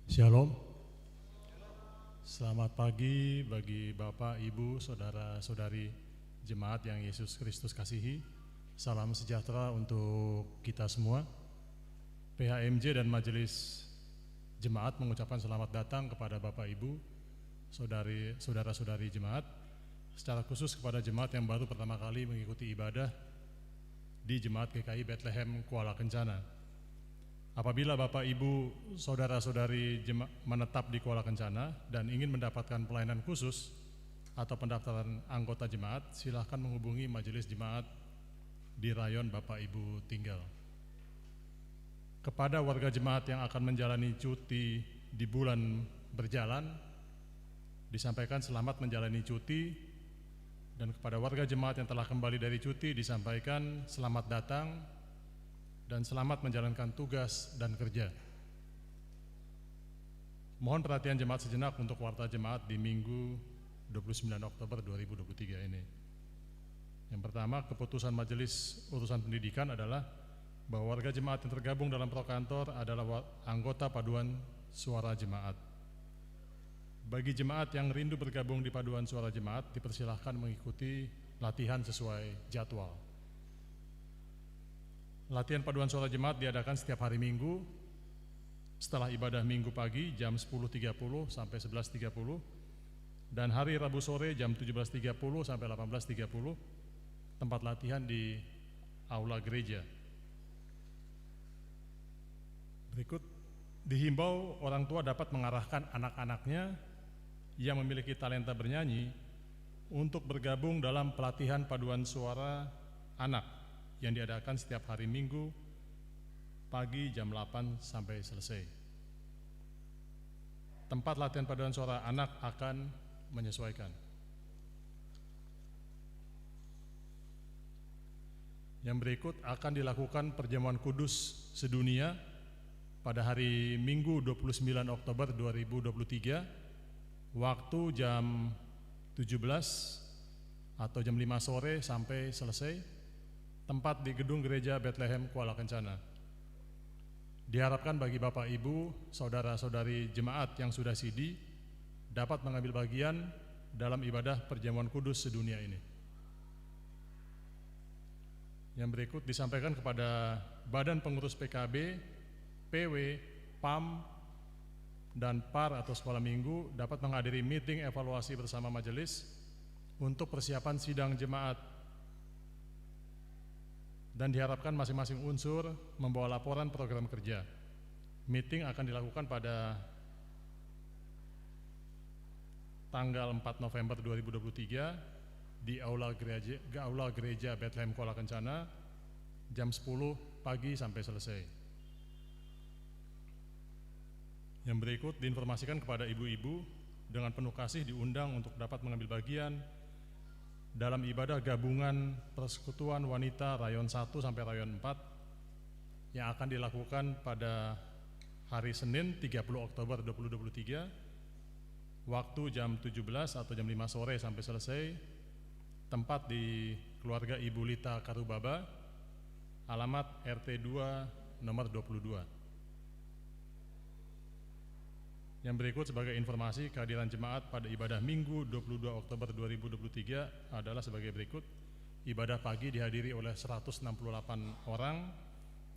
Shalom. Selamat pagi bagi Bapak, Ibu, Saudara-saudari Jemaat yang Yesus Kristus kasihi. Salam sejahtera untuk kita semua. PHMJ dan Majelis Jemaat mengucapkan selamat datang kepada Bapak, Ibu, saudara-saudari Jemaat, secara khusus kepada Jemaat yang baru pertama kali mengikuti ibadah di Jemaat GKI Bethlehem Kuala Kencana. Apabila Bapak, Ibu, saudara-saudari menetap di Kuala Kencana dan ingin mendapatkan pelayanan khusus atau pendaftaran anggota jemaat, silahkan menghubungi Majelis Jemaat di rayon Bapak, Ibu tinggal. Kepada warga jemaat yang akan menjalani cuti di bulan berjalan, disampaikan selamat menjalani cuti, dan kepada warga jemaat yang telah kembali dari cuti disampaikan selamat datang dan selamat menjalankan tugas dan kerja. Mohon perhatian jemaat sejenak untuk warta jemaat di Minggu 29 Oktober 2023 ini. Yang pertama, keputusan Majelis Urusan Pendidikan adalah bahwa warga jemaat yang tergabung dalam prokantor adalah anggota paduan suara jemaat. Bagi jemaat yang rindu bergabung di paduan suara jemaat, dipersilahkan mengikuti latihan sesuai jadwal. Latihan paduan suara jemaat diadakan setiap hari Minggu setelah ibadah Minggu pagi jam 10.30 sampai 11.30 dan hari Rabu sore jam 17.30 sampai 18.30, tempat latihan di aula gereja. Berikut, dihimbau orang tua dapat mengarahkan anak-anaknya yang memiliki talenta bernyanyi untuk bergabung dalam pelatihan paduan suara anak yang diadakan setiap hari Minggu pagi jam 8 sampai selesai. Tempat latihan paduan suara anak akan menyesuaikan. Yang berikut akan dilakukan perjamuan kudus sedunia pada hari Minggu 29 Oktober 2023 waktu jam 17 atau jam 5 sore sampai selesai. Tempat di gedung gereja Bethlehem Kuala Kencana. Diharapkan bagi Bapak, Ibu, saudara-saudari jemaat yang sudah sidi dapat mengambil bagian dalam ibadah perjamuan kudus sedunia ini. Yang berikut disampaikan kepada Badan Pengurus PKB, PW, PAM, dan PAR atau Sekolah Minggu dapat menghadiri meeting evaluasi bersama majelis untuk persiapan sidang jemaat, dan diharapkan masing-masing unsur membawa laporan program kerja. Meeting akan dilakukan pada tanggal 4 November 2023 di aula gereja Bethlehem Kuala Kencana jam 10 pagi sampai selesai. Yang berikut diinformasikan kepada ibu-ibu dengan penuh kasih diundang untuk dapat mengambil bagian dalam ibadah gabungan Persekutuan Wanita Rayon 1 sampai Rayon 4 yang akan dilakukan pada hari Senin 30 Oktober 2023 waktu jam 17 atau jam 5 sore sampai selesai, tempat di keluarga Ibu Lita Karubaba, alamat RT 2 nomor 22. Yang berikut sebagai informasi kehadiran jemaat pada ibadah Minggu 22 Oktober 2023 adalah sebagai berikut. Ibadah pagi dihadiri oleh 168 orang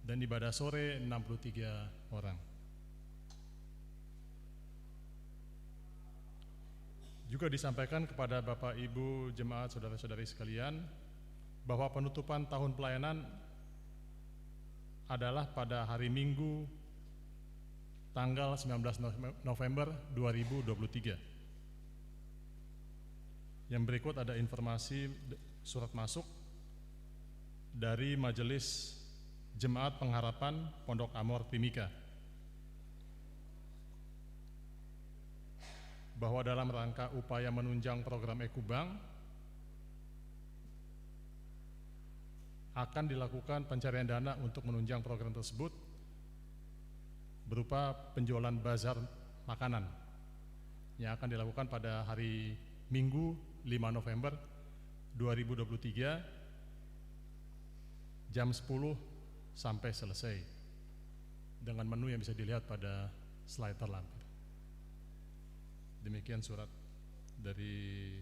dan ibadah sore 63 orang. Juga disampaikan kepada Bapak, Ibu, jemaat, saudara-saudari sekalian bahwa penutupan tahun pelayanan adalah pada hari Minggu tanggal 19 November 2023. Yang berikut ada informasi surat masuk dari Majelis Jemaat Pengharapan Pondok Amor Timika bahwa dalam rangka upaya menunjang program Ekubang akan dilakukan pencarian dana untuk menunjang program tersebut berupa penjualan bazar makanan yang akan dilakukan pada hari Minggu 5 November 2023 jam 10 sampai selesai dengan menu yang bisa dilihat pada slide terlampir. Demikian surat dari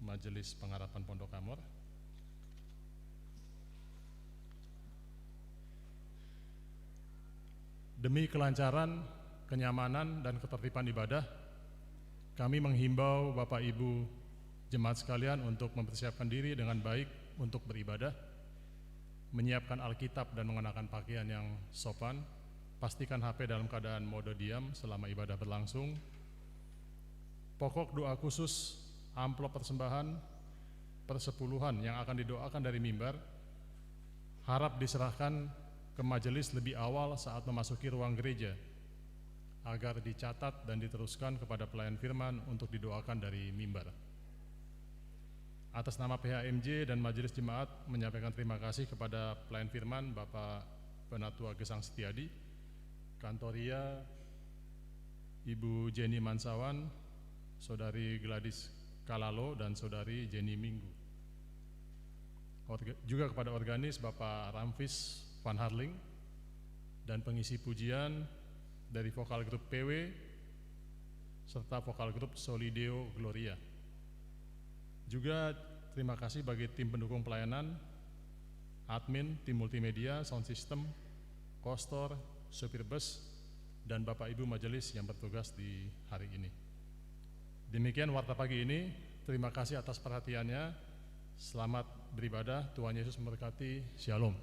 Majelis Pengharapan Pondok Amor. Demi kelancaran, kenyamanan, dan ketertiban ibadah, kami menghimbau Bapak Ibu jemaat sekalian untuk mempersiapkan diri dengan baik untuk beribadah, menyiapkan Alkitab dan mengenakan pakaian yang sopan, pastikan HP dalam keadaan mode diam selama ibadah berlangsung. Pokok doa khusus, amplop persembahan, persepuluhan yang akan didoakan dari mimbar, harap diserahkan ke majelis lebih awal saat memasuki ruang gereja, agar dicatat dan diteruskan kepada pelayan firman untuk didoakan dari mimbar. Atas nama PHMJ dan Majelis Jemaat menyampaikan terima kasih kepada pelayan firman Bapak Penatua Gesang Setiadi, Kantoria, Ibu Jenny Mansawan, Saudari Gladys Kalalo, dan Saudari Jenny Minggu. Juga kepada organis Bapak Ramfis Van Harling, dan pengisi pujian dari vokal grup PW serta vokal grup Solideo Gloria. Juga terima kasih bagi tim pendukung pelayanan, admin, tim multimedia, sound system, kostor, supir bus, dan Bapak Ibu majelis yang bertugas di hari ini. Demikian warta pagi ini. Terima kasih atas perhatiannya. Selamat beribadah. Tuhan Yesus memberkati. Shalom.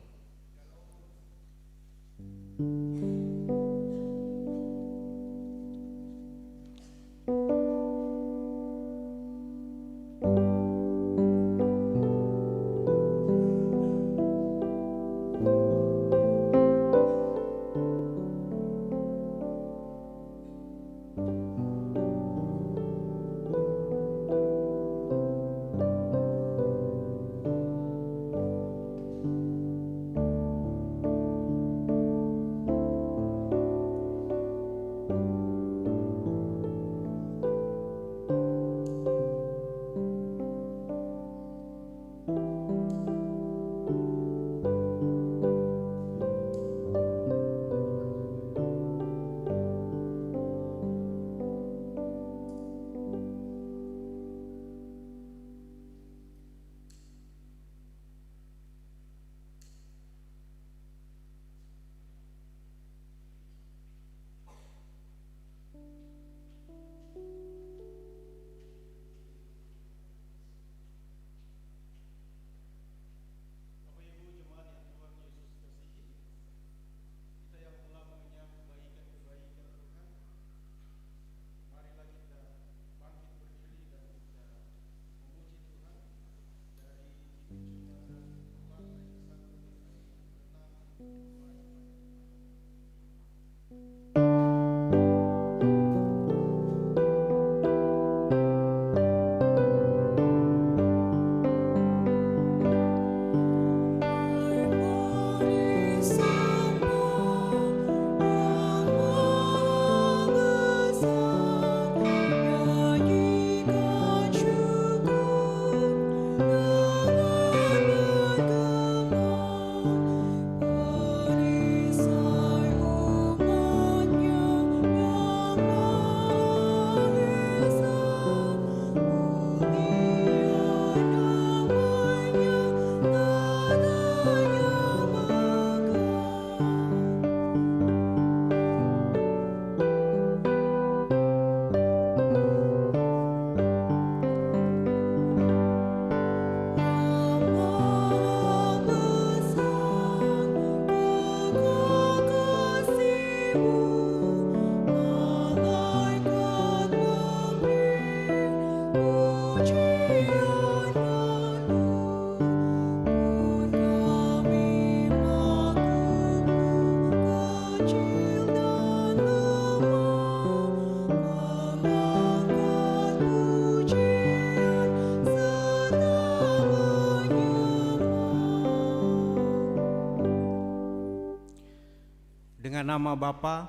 Dengan nama Bapa,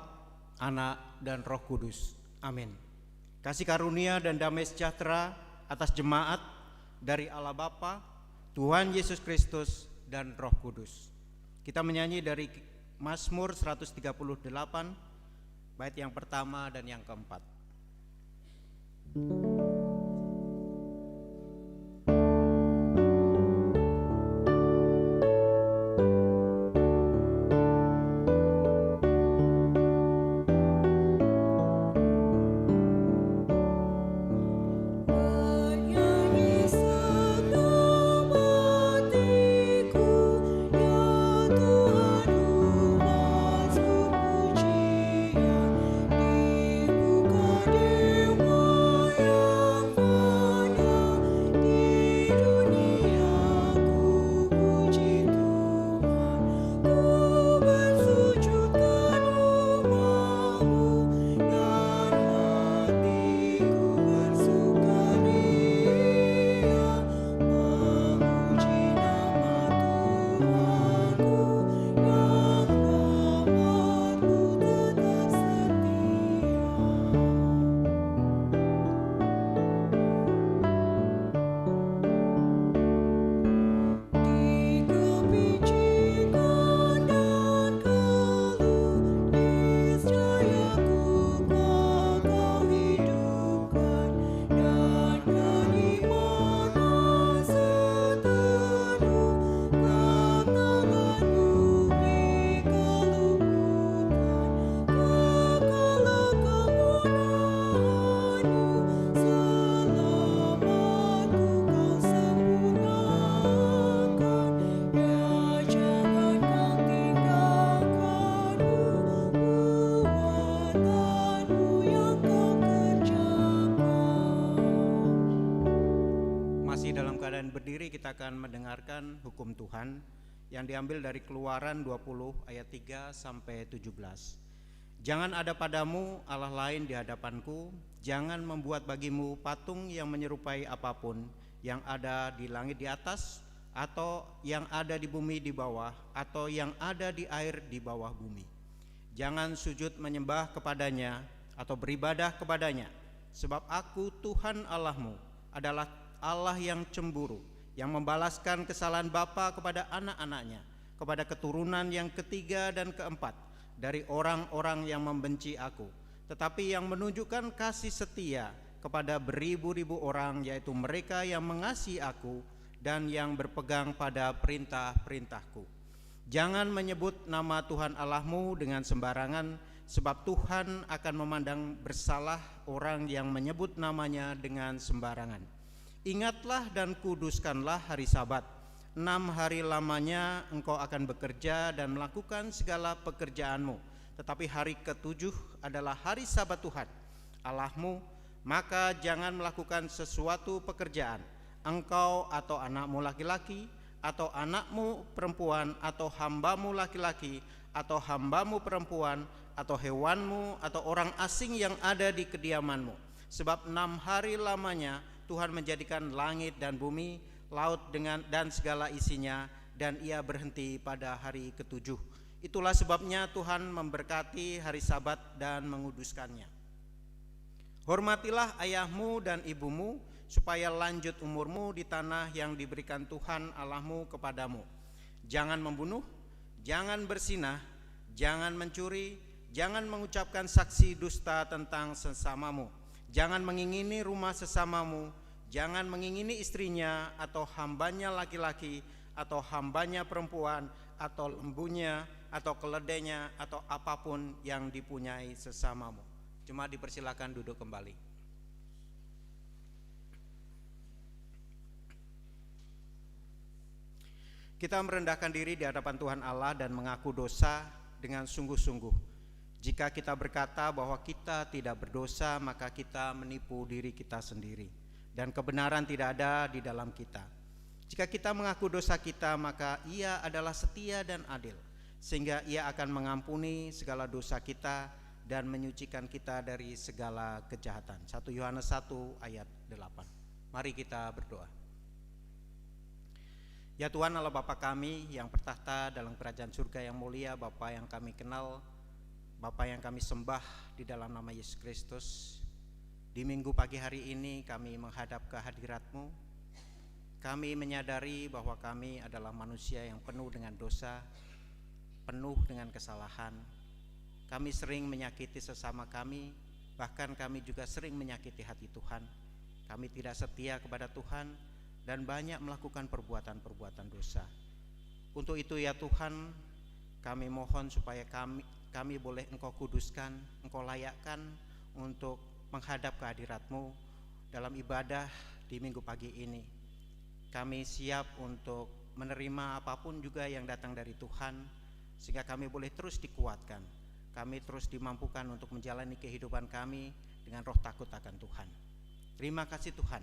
Anak, dan Roh Kudus. Amin. Kasih karunia dan damai sejahtera atas jemaat dari Allah Bapa, Tuhan Yesus Kristus, dan Roh Kudus. Kita menyanyi dari Mazmur 138, bait yang pertama dan yang keempat. Berdiri, kita akan mendengarkan hukum Tuhan yang diambil dari Keluaran 20 ayat 3 sampai 17. Jangan ada padamu Allah lain di hadapanku, jangan membuat bagimu patung yang menyerupai apapun yang ada di langit di atas, atau yang ada di bumi di bawah, atau yang ada di air di bawah bumi. Jangan sujud menyembah kepadanya atau beribadah kepadanya, sebab aku Tuhan Allahmu adalah Allah yang cemburu, yang membalaskan kesalahan bapa kepada anak-anaknya, kepada keturunan yang ketiga dan keempat dari orang-orang yang membenci aku, tetapi yang menunjukkan kasih setia kepada beribu-ribu orang, yaitu mereka yang mengasihi aku dan yang berpegang pada perintah-perintahku. Jangan menyebut nama Tuhan Allahmu dengan sembarangan, sebab Tuhan akan memandang bersalah orang yang menyebut namanya dengan sembarangan. Ingatlah dan kuduskanlah hari Sabat. 6 hari lamanya engkau akan bekerja dan melakukan segala pekerjaanmu, tetapi hari ke-7 adalah hari Sabat Tuhan Allahmu. Maka jangan melakukan sesuatu pekerjaan, engkau atau anakmu laki-laki, atau anakmu perempuan, atau hambamu laki-laki, atau hambamu perempuan, atau hewanmu, atau orang asing yang ada di kediamanmu. Sebab 6 hari lamanya Tuhan menjadikan langit dan bumi, laut dan segala isinya, dan ia berhenti pada hari ke-7. Itulah sebabnya Tuhan memberkati hari Sabat dan menguduskannya. Hormatilah ayahmu dan ibumu, supaya lanjut umurmu di tanah yang diberikan Tuhan Allahmu kepadamu. Jangan membunuh, jangan berzinah, jangan mencuri, jangan mengucapkan saksi dusta tentang sesamamu, jangan mengingini rumah sesamamu, jangan mengingini istrinya atau hambanya laki-laki atau hambanya perempuan atau lembunya atau keledainya atau apapun yang dipunyai sesamamu. Jemaat dipersilakan duduk kembali. Kita merendahkan diri di hadapan Tuhan Allah dan mengaku dosa dengan sungguh-sungguh. Jika kita berkata bahwa kita tidak berdosa, maka kita menipu diri kita sendiri, dan kebenaran tidak ada di dalam kita. Jika kita mengaku dosa kita, maka Ia adalah setia dan adil, sehingga Ia akan mengampuni segala dosa kita dan menyucikan kita dari segala kejahatan. 1 Yohanes 1 ayat 8. Mari kita berdoa. Ya Tuhan Allah Bapa kami yang bertahta dalam kerajaan surga yang mulia, Bapa yang kami kenal, Bapa yang kami sembah di dalam nama Yesus Kristus, di minggu pagi hari ini kami menghadap ke hadirat-Mu. Kami menyadari bahwa kami adalah manusia yang penuh dengan dosa, penuh dengan kesalahan. kami sering menyakiti sesama kami, bahkan kami juga sering menyakiti hati Tuhan. Kami tidak setia kepada Tuhan dan banyak melakukan perbuatan-perbuatan dosa. Untuk itu ya Tuhan, kami mohon supaya kami boleh Engkau kuduskan, Engkau layakkan untuk menghadap kehadirat-Mu dalam ibadah di minggu pagi ini. Kami siap untuk menerima apapun juga yang datang dari Tuhan, sehingga kami boleh terus dikuatkan, kami terus dimampukan untuk menjalani kehidupan kami dengan roh takut akan Tuhan. Terima kasih Tuhan,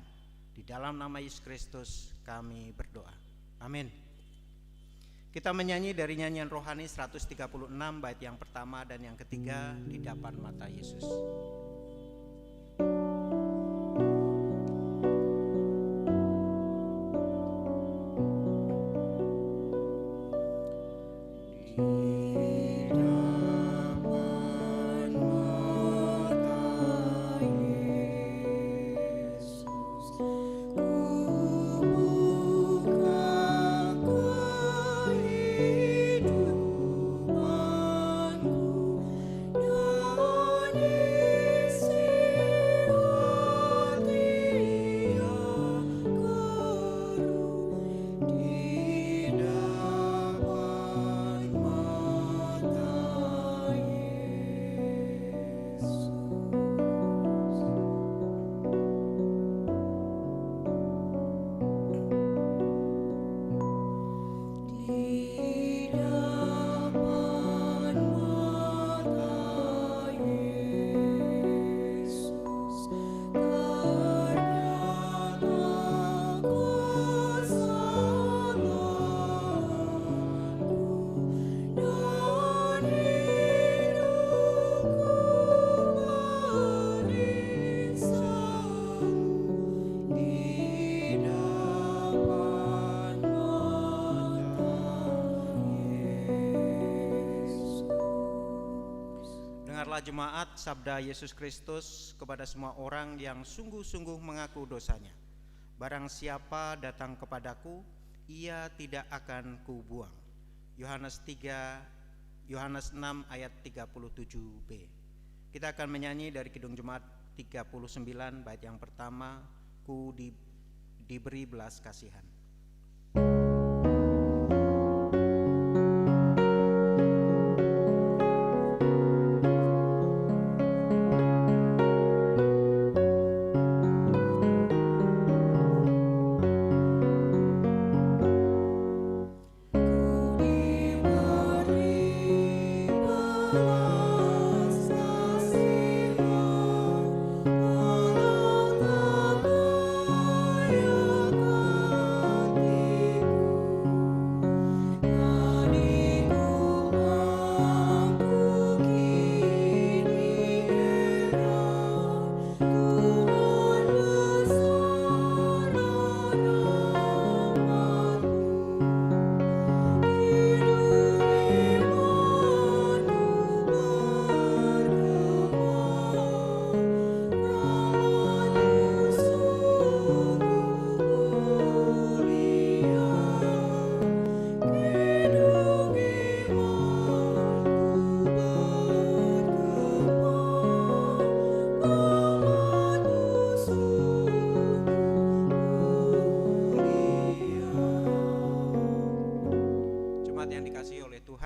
di dalam nama Yesus Kristus kami berdoa, amin. Kita menyanyi dari nyanyian rohani 136 bait yang pertama dan yang ketiga, di depan mata Yesus. Jemaat, sabda Yesus Kristus kepada semua orang yang sungguh-sungguh mengaku dosanya. Barang siapa datang kepadaku, ia tidak akan kubuang. Yohanes 6 ayat 37b. Kita akan menyanyi dari Kidung Jemaat 39 bait yang pertama, ku diberi belas kasihan.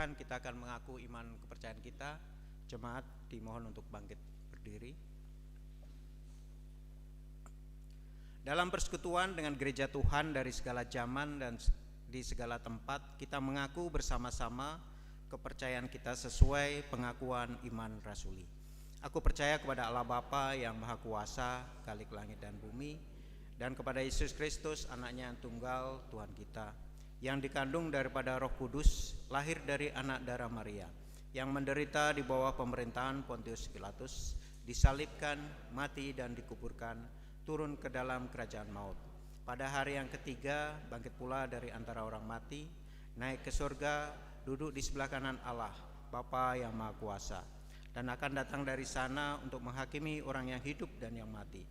Kita akan mengaku iman kepercayaan kita. Jemaat dimohon untuk bangkit berdiri. Dalam persekutuan dengan gereja Tuhan dari segala zaman dan di segala tempat, kita mengaku bersama-sama kepercayaan kita sesuai pengakuan iman rasuli. Aku percaya kepada Allah Bapa yang Maha Kuasa, Khalik langit dan bumi, dan kepada Yesus Kristus, anaknya yang tunggal, Tuhan kita, yang dikandung daripada Roh Kudus, lahir dari anak darah Maria, yang menderita di bawah pemerintahan Pontius Pilatus, disalibkan, mati dan dikuburkan, turun ke dalam kerajaan maut. Pada hari yang ketiga bangkit pula dari antara orang mati, naik ke surga, duduk di sebelah kanan Allah, Bapa yang Maha Kuasa, dan akan datang dari sana untuk menghakimi orang yang hidup dan yang mati.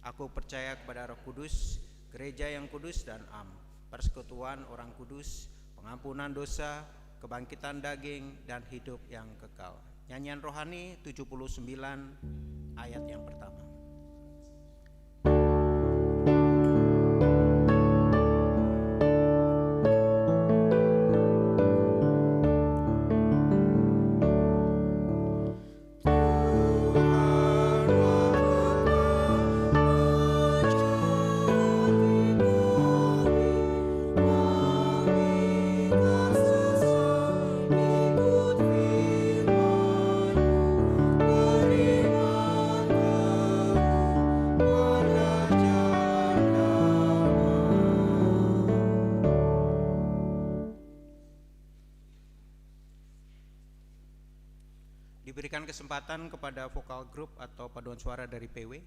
Aku percaya kepada Roh Kudus, gereja yang kudus dan am, persekutuan orang kudus, pengampunan dosa, kebangkitan daging, dan hidup yang kekal. Nyanyian rohani 79 ayat yang pertama. Diberikan kesempatan kepada vokal grup atau paduan suara dari PW.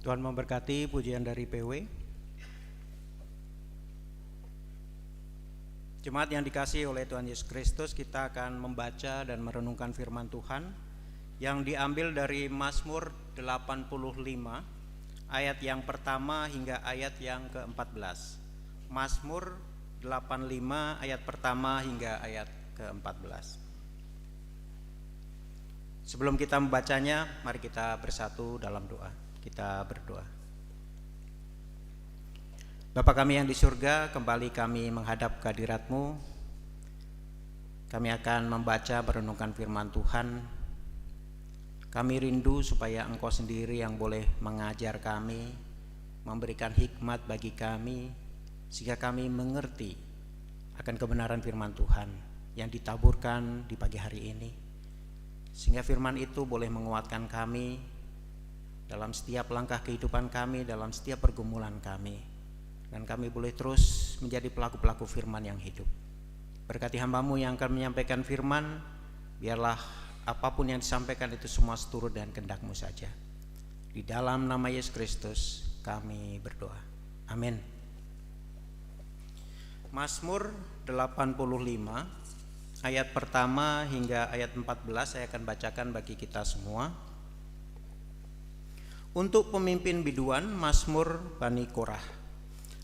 Tuhan memberkati pujian dari PW. Jemaat yang dikasihi oleh Tuhan Yesus Kristus, kita akan membaca dan merenungkan firman Tuhan yang diambil dari Mazmur 85 ayat yang pertama hingga ayat yang ke-14. Mazmur 85 ayat pertama hingga ayat ke-14. Sebelum kita membacanya, mari kita bersatu dalam doa. Kita berdoa. Bapa kami yang di surga, kembali kami menghadap kehadirat-Mu. Kami akan membaca merenungkan firman Tuhan. Kami rindu supaya Engkau sendiri yang boleh mengajar kami, memberikan hikmat bagi kami, sehingga kami mengerti akan kebenaran firman Tuhan yang ditaburkan di pagi hari ini, sehingga firman itu boleh menguatkan kami dalam setiap langkah kehidupan kami, dalam setiap pergumulan kami, dan kami boleh terus menjadi pelaku-pelaku firman yang hidup. Berkati hamba-Mu yang akan menyampaikan firman, biarlah apapun yang disampaikan itu semua seturut dan kehendak-Mu saja. Di dalam nama Yesus Kristus kami berdoa. Amin. Mazmur 85 ayat pertama hingga ayat 14 saya akan bacakan bagi kita semua. Untuk pemimpin biduan, Mazmur Bani Korah.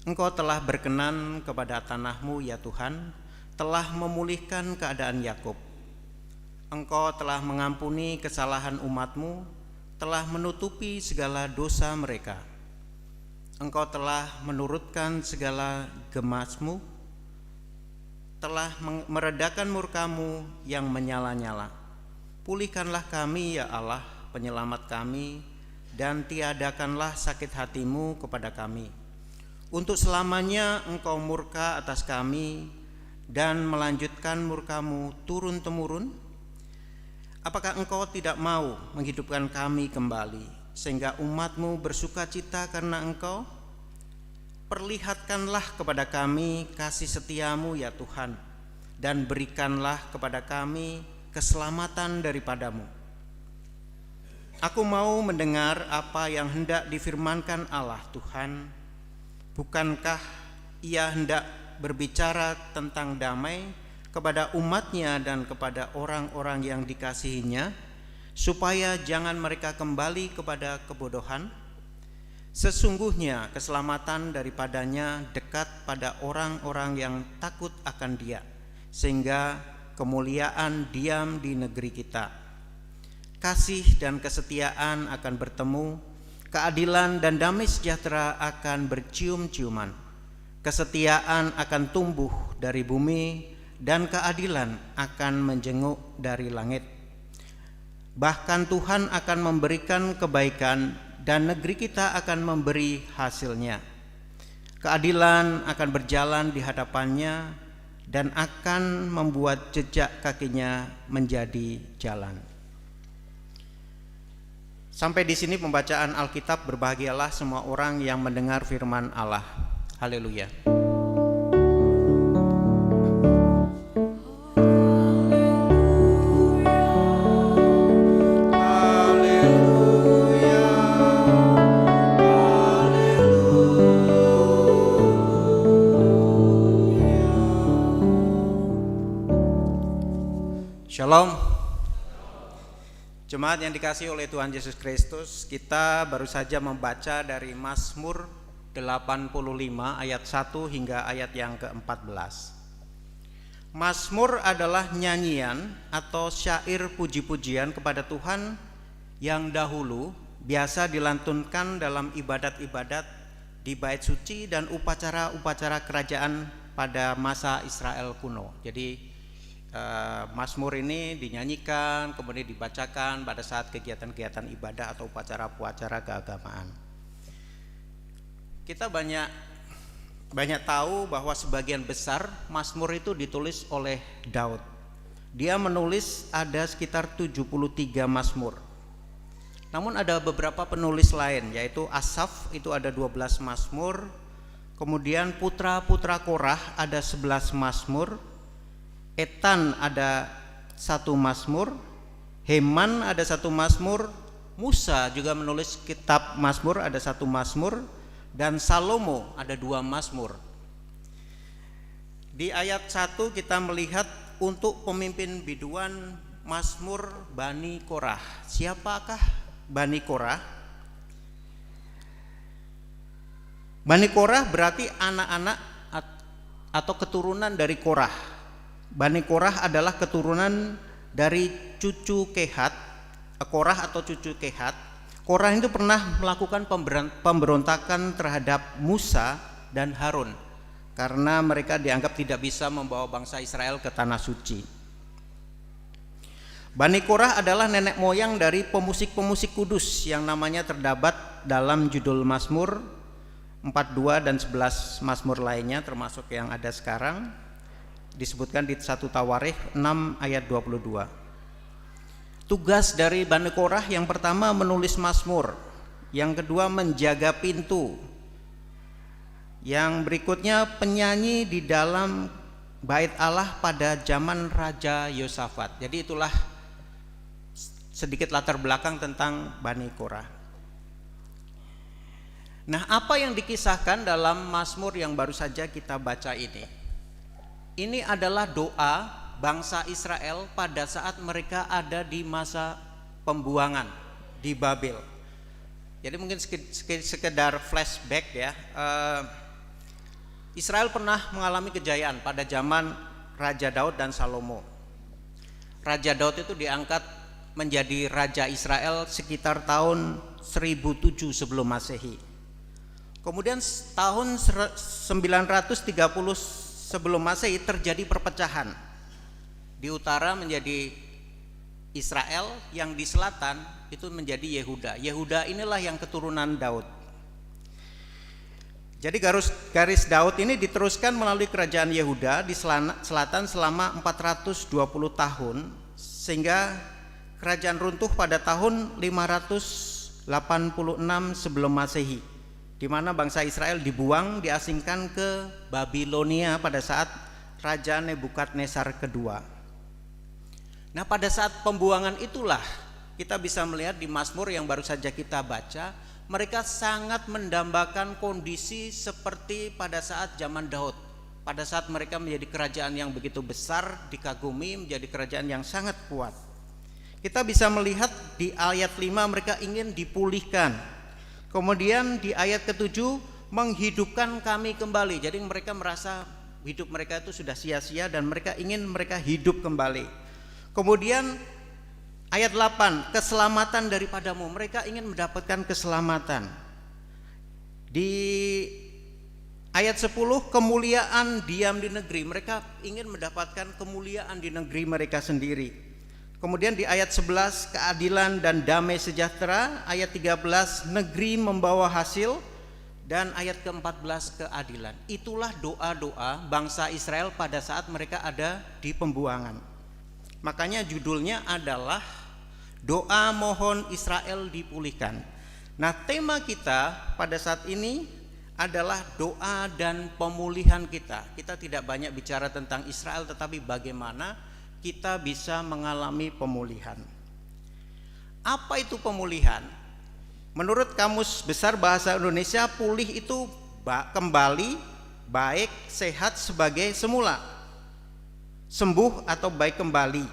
Engkau telah berkenan kepada tanah-Mu ya Tuhan, telah memulihkan keadaan Yakub. Engkau telah mengampuni kesalahan umat-Mu, telah menutupi segala dosa mereka. Engkau telah menurutkan segala gemas-Mu, telah meredakan murka-Mu yang menyala-nyala. Pulihkanlah kami ya Allah, penyelamat kami, dan tiadakanlah sakit hati-Mu kepada kami. Untuk selamanya Engkau murka atas kami dan melanjutkan murka-Mu turun-temurun. Apakah Engkau tidak mau menghidupkan kami kembali, sehingga umat-Mu bersuka cita karena Engkau? Perlihatkanlah kepada kami kasih setia-Mu ya Tuhan, dan berikanlah kepada kami keselamatan daripada-Mu. Aku mau mendengar apa yang hendak difirmankan Allah Tuhan. Bukankah Ia hendak berbicara tentang damai kepada umat-Nya dan kepada orang-orang yang dikasihi-Nya, supaya jangan mereka kembali kepada kebodohan? Sesungguhnya keselamatan daripadanya dekat pada orang-orang yang takut akan Dia, sehingga kemuliaan diam di negeri kita. Kasih dan kesetiaan akan bertemu, keadilan dan damai sejahtera akan bercium-ciuman. Kesetiaan akan tumbuh dari bumi, dan keadilan akan menjenguk dari langit. Bahkan Tuhan akan memberikan kebaikan, dan negeri kita akan memberi hasilnya. Keadilan akan berjalan di hadapannya, dan akan membuat jejak kakinya menjadi jalan. Sampai di sini pembacaan Alkitab. Berbahagialah semua orang yang mendengar firman Allah. Haleluya. Shalom. Jemaat yang dikasihi oleh Tuhan Yesus Kristus, kita baru saja membaca dari Mazmur 85 ayat 1 hingga ayat yang ke-14. Mazmur adalah nyanyian atau syair puji-pujian kepada Tuhan yang dahulu biasa dilantunkan dalam ibadat-ibadat di bait suci dan upacara-upacara kerajaan pada masa Israel kuno. Jadi Mazmur ini dinyanyikan, kemudian dibacakan pada saat kegiatan-kegiatan ibadah atau upacara-upacara keagamaan. Kita banyak tahu bahwa sebagian besar Mazmur itu ditulis oleh Daud. Dia menulis ada sekitar 73 Mazmur. Namun ada beberapa penulis lain, yaitu Asaf itu ada 12 Mazmur. Kemudian putra-putra Korah ada 11 Mazmur. Etan ada 1 Mazmur, Heman ada 1 Mazmur, Musa juga menulis kitab Mazmur, ada 1 Mazmur, dan Salomo ada 2 Mazmur. Di ayat 1 kita melihat untuk pemimpin biduan Mazmur Bani Korah. Siapakah Bani Korah? Bani Korah berarti anak-anak atau keturunan dari Korah. Bani Korah adalah keturunan dari cucu Kehat, Korah atau cucu Kehat. Korah itu pernah melakukan pemberontakan terhadap Musa dan Harun karena mereka dianggap tidak bisa membawa bangsa Israel ke tanah suci. Bani Korah adalah nenek moyang dari pemusik-pemusik kudus yang namanya terdapat dalam judul Mazmur 42 dan 11 Mazmur lainnya termasuk yang ada sekarang, disebutkan di 1 Tawarikh 6 ayat 22. Tugas dari Bani Korah yang pertama menulis Mazmur, yang kedua menjaga pintu, yang berikutnya penyanyi di dalam bait Allah pada zaman Raja Yosafat. Jadi itulah sedikit latar belakang tentang Bani Korah. Nah, apa yang dikisahkan dalam Mazmur yang baru saja kita baca ini? Ini adalah doa bangsa Israel pada saat mereka ada di masa pembuangan di Babel. Jadi mungkin sekedar flashback ya. Israel pernah mengalami kejayaan pada zaman Raja Daud dan Salomo. Raja Daud itu diangkat menjadi Raja Israel sekitar tahun 1007 sebelum Masehi. Kemudian tahun 930 sebelum Masehi terjadi perpecahan. Di utara menjadi Israel, yang di selatan itu menjadi Yehuda. Yehuda inilah yang keturunan Daud. Jadi garis Daud ini diteruskan melalui kerajaan Yehuda di selatan selama 420 tahun, sehingga kerajaan runtuh pada tahun 586 sebelum Masehi, di mana bangsa Israel dibuang, diasingkan ke Babilonia pada saat Raja Nebukadnezar kedua. Nah, pada saat pembuangan itulah kita bisa melihat di Mazmur yang baru saja kita baca, mereka sangat mendambakan kondisi seperti pada saat zaman Daud. Pada saat mereka menjadi kerajaan yang begitu besar, dikagumi, menjadi kerajaan yang sangat kuat. Kita bisa melihat di ayat 5 mereka ingin dipulihkan. Kemudian di ayat ke-7 menghidupkan kami kembali. Jadi mereka merasa hidup mereka itu sudah sia-sia dan mereka ingin mereka hidup kembali. Kemudian ayat 8, keselamatan daripadamu. Mereka ingin mendapatkan keselamatan. Di ayat 10, kemuliaan diam di negeri. Mereka ingin mendapatkan kemuliaan di negeri mereka sendiri. Kemudian di ayat 11, keadilan dan damai sejahtera. Ayat 13, negeri membawa hasil. Dan ayat ke-14, keadilan. Itulah doa-doa bangsa Israel pada saat mereka ada di pembuangan. Makanya judulnya adalah doa mohon Israel dipulihkan. Nah, tema kita pada saat ini adalah doa dan pemulihan kita. Kita tidak banyak bicara tentang Israel, tetapi bagaimana kita bisa mengalami pemulihan. Apa itu pemulihan? Menurut Kamus Besar Bahasa Indonesia, pulih itu kembali baik, sehat sebagai semula. Sembuh atau baik kembali.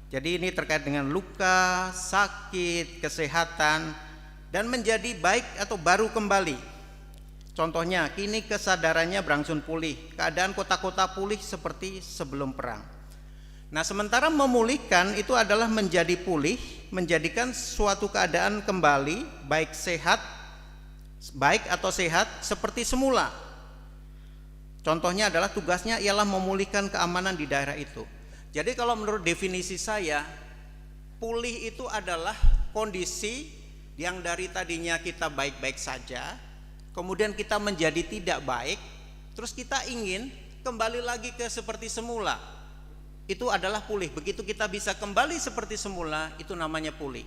Jadi ini terkait dengan luka, sakit, kesehatan, dan menjadi baik atau baru kembali. Contohnya, kini kesadarannya berangsur pulih, keadaan kota-kota pulih seperti sebelum perang. Nah, sementara memulihkan itu adalah menjadi pulih, menjadikan suatu keadaan kembali baik atau sehat seperti semula. Contohnya adalah tugasnya ialah memulihkan keamanan di daerah itu. Jadi kalau menurut definisi saya, pulih itu adalah kondisi yang dari tadinya kita baik-baik saja, kemudian kita menjadi tidak baik, terus kita ingin kembali lagi ke seperti semula. Itu adalah pulih. Begitu kita bisa kembali seperti semula, itu namanya pulih.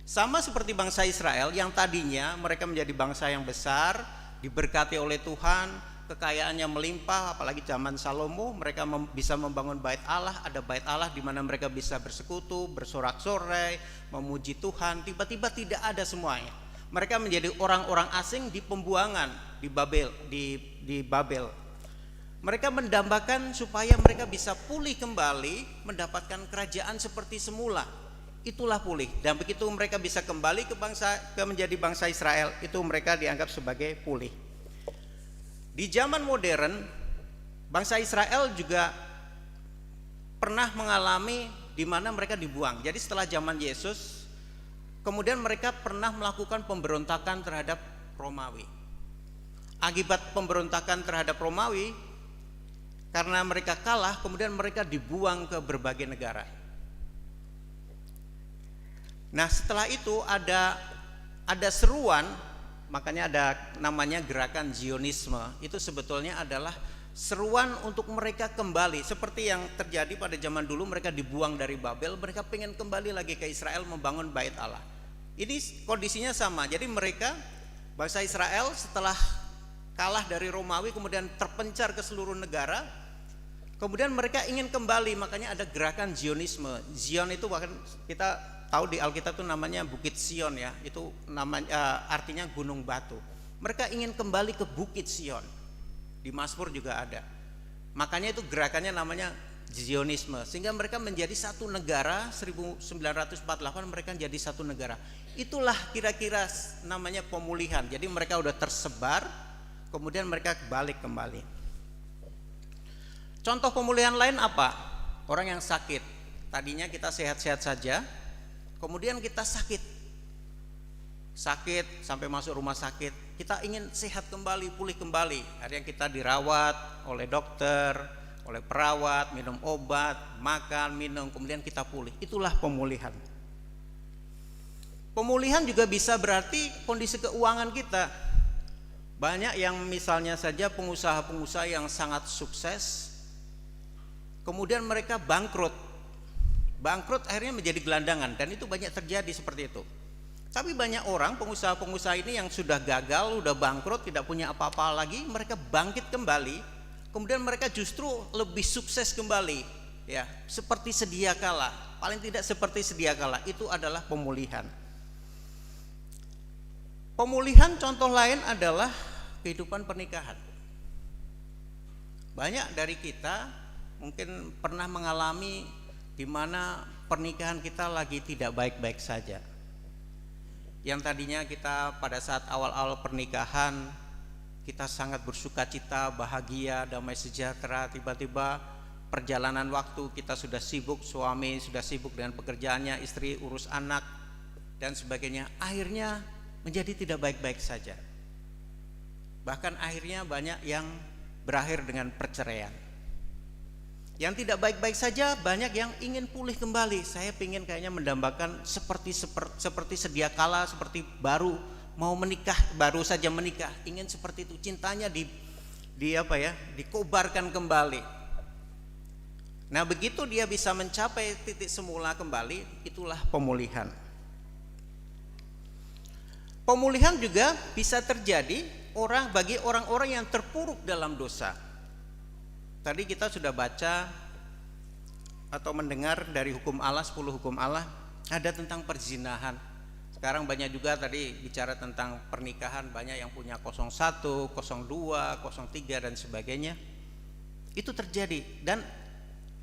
Sama seperti bangsa Israel yang tadinya mereka menjadi bangsa yang besar, diberkati oleh Tuhan, kekayaannya melimpah, apalagi zaman Salomo, mereka bisa membangun bait Allah, ada bait Allah di mana mereka bisa bersekutu, bersorak-sorai, memuji Tuhan. Tiba-tiba tidak ada semuanya. Mereka menjadi orang-orang asing di pembuangan di Babel. Mereka mendambakan supaya mereka bisa pulih kembali, mendapatkan kerajaan seperti semula. Itulah pulih. Dan begitu mereka bisa kembali menjadi bangsa Israel, itu mereka dianggap sebagai pulih. Di zaman modern, bangsa Israel juga pernah mengalami di mana mereka dibuang. Jadi setelah zaman Yesus, kemudian mereka pernah melakukan pemberontakan terhadap Romawi. Akibat pemberontakan terhadap Romawi, karena mereka kalah, kemudian mereka dibuang ke berbagai negara. Nah, setelah itu ada seruan, makanya ada namanya gerakan Zionisme. Itu sebetulnya adalah seruan untuk mereka kembali, seperti yang terjadi pada zaman dulu. Mereka dibuang dari Babel, mereka pengen kembali lagi ke Israel membangun bait Allah. Ini kondisinya sama. Jadi mereka, bangsa Israel setelah kalah dari Romawi, kemudian terpencar ke seluruh negara, kemudian mereka ingin kembali. Makanya ada gerakan Zionisme. Zion itu bahkan kita tahu di Alkitab itu namanya Bukit Sion ya, itu namanya artinya gunung batu. Mereka ingin kembali ke Bukit Sion. Di Mazmur juga ada. Makanya itu gerakannya namanya Zionisme, sehingga mereka menjadi satu negara. 1948 mereka menjadi satu negara. Itulah kira-kira namanya pemulihan. Jadi mereka udah tersebar, kemudian mereka balik kembali. Contoh pemulihan lain apa? Orang yang sakit. Tadinya kita sehat-sehat saja, kemudian kita sakit sampai masuk rumah sakit, kita ingin sehat kembali, pulih kembali. Akhirnya kita dirawat oleh dokter, oleh perawat, minum obat, makan, minum, kemudian kita pulih. Itulah pemulihan. Pemulihan juga bisa berarti kondisi keuangan kita. Banyak yang misalnya saja pengusaha-pengusaha yang sangat sukses, kemudian mereka bangkrut akhirnya menjadi gelandangan, dan itu banyak terjadi seperti itu. Tapi banyak orang, pengusaha-pengusaha ini yang sudah gagal, sudah bangkrut, tidak punya apa-apa lagi, mereka bangkit kembali, kemudian mereka justru lebih sukses kembali, ya, seperti sedia kala. Paling tidak seperti sedia kala. Itu adalah pemulihan. Pemulihan contoh lain adalah kehidupan pernikahan. Banyak dari kita mungkin pernah mengalami di mana pernikahan kita lagi tidak baik-baik saja. Yang tadinya kita pada saat awal-awal pernikahan kita sangat bersukacita, bahagia, damai sejahtera, tiba-tiba perjalanan waktu kita sudah sibuk, suami sudah sibuk dengan pekerjaannya, istri urus anak dan sebagainya, akhirnya menjadi tidak baik-baik saja. Bahkan akhirnya banyak yang berakhir dengan perceraian. Yang tidak baik-baik saja, banyak yang ingin pulih kembali. Saya ingin kayaknya mendambakan seperti sedia kala, seperti baru mau menikah, baru saja menikah, ingin seperti itu, cintanya dikobarkan kembali. Nah, begitu dia bisa mencapai titik semula kembali, itulah pemulihan. Pemulihan juga bisa terjadi bagi orang-orang yang terpuruk dalam dosa. Tadi kita sudah baca atau mendengar dari hukum Allah, 10 hukum Allah, ada tentang perzinahan. Sekarang banyak juga tadi bicara tentang pernikahan, banyak yang punya 01, 02, 03 dan sebagainya. Itu terjadi, dan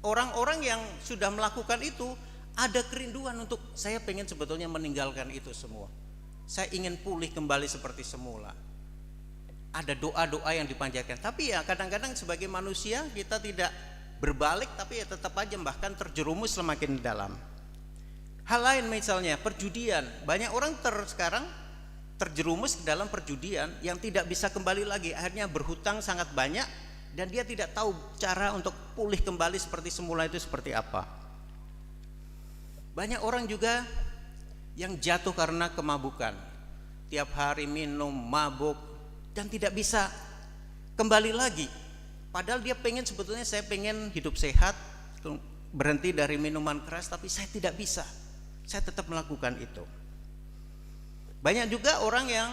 orang-orang yang sudah melakukan itu ada kerinduan untuk, saya pengen sebetulnya meninggalkan itu semua. Saya ingin pulih kembali seperti semula. Ada doa-doa yang dipanjatkan, tapi ya kadang-kadang sebagai manusia kita tidak berbalik, tapi ya tetap aja bahkan terjerumus semakin dalam. Hal lain misalnya perjudian, banyak orang sekarang terjerumus ke dalam perjudian yang tidak bisa kembali lagi, akhirnya berhutang sangat banyak dan dia tidak tahu cara untuk pulih kembali seperti semula itu seperti apa. Banyak orang juga yang jatuh karena kemabukan, tiap hari minum, mabuk, dan tidak bisa kembali lagi. Padahal dia pengen, sebetulnya saya pengen hidup sehat, berhenti dari minuman keras, tapi saya tidak bisa. Saya tetap melakukan itu. Banyak juga orang yang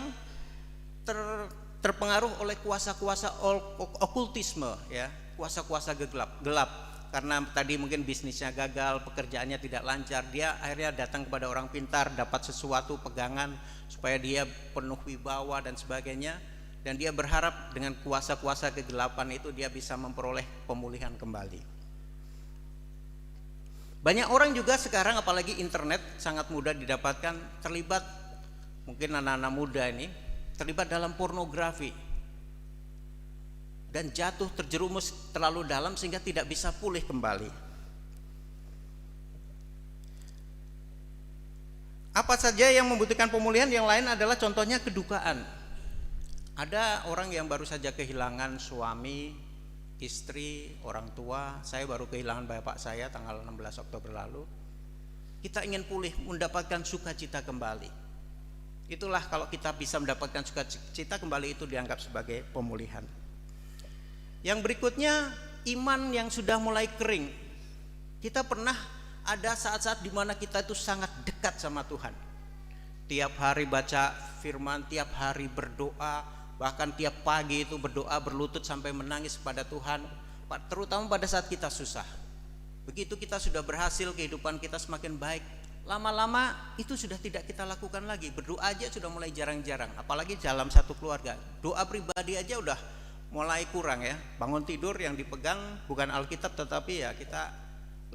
terpengaruh oleh kuasa-kuasa okultisme, ya, kuasa-kuasa gelap. Karena tadi mungkin bisnisnya gagal, pekerjaannya tidak lancar, dia akhirnya datang kepada orang pintar, dapat sesuatu pegangan supaya dia penuh wibawa dan sebagainya, dan dia berharap dengan kuasa-kuasa kegelapan itu dia bisa memperoleh pemulihan kembali. Banyak orang juga sekarang, apalagi internet, sangat mudah didapatkan, terlibat, mungkin anak-anak muda ini terlibat dalam pornografi dan jatuh terjerumus terlalu dalam sehingga tidak bisa pulih kembali. Apa saja yang membutuhkan pemulihan? Yang lain adalah contohnya kedukaan. Ada orang yang baru saja kehilangan suami, istri, orang tua. Saya baru kehilangan bapak saya tanggal 16 Oktober lalu. Kita ingin pulih, mendapatkan sukacita kembali. Itulah kalau kita bisa mendapatkan sukacita kembali, itu dianggap sebagai pemulihan. Yang berikutnya, iman yang sudah mulai kering. Kita pernah ada saat-saat di mana kita itu sangat dekat sama Tuhan. Tiap hari baca firman, tiap hari berdoa, bahkan tiap pagi itu berdoa berlutut sampai menangis pada Tuhan, terutama pada saat kita susah. Begitu kita sudah berhasil, kehidupan kita semakin baik, lama-lama itu sudah tidak kita lakukan lagi. Berdoa aja sudah mulai jarang-jarang, apalagi dalam satu keluarga. Doa pribadi aja udah mulai kurang, ya. Bangun tidur yang dipegang bukan Alkitab, tetapi ya kita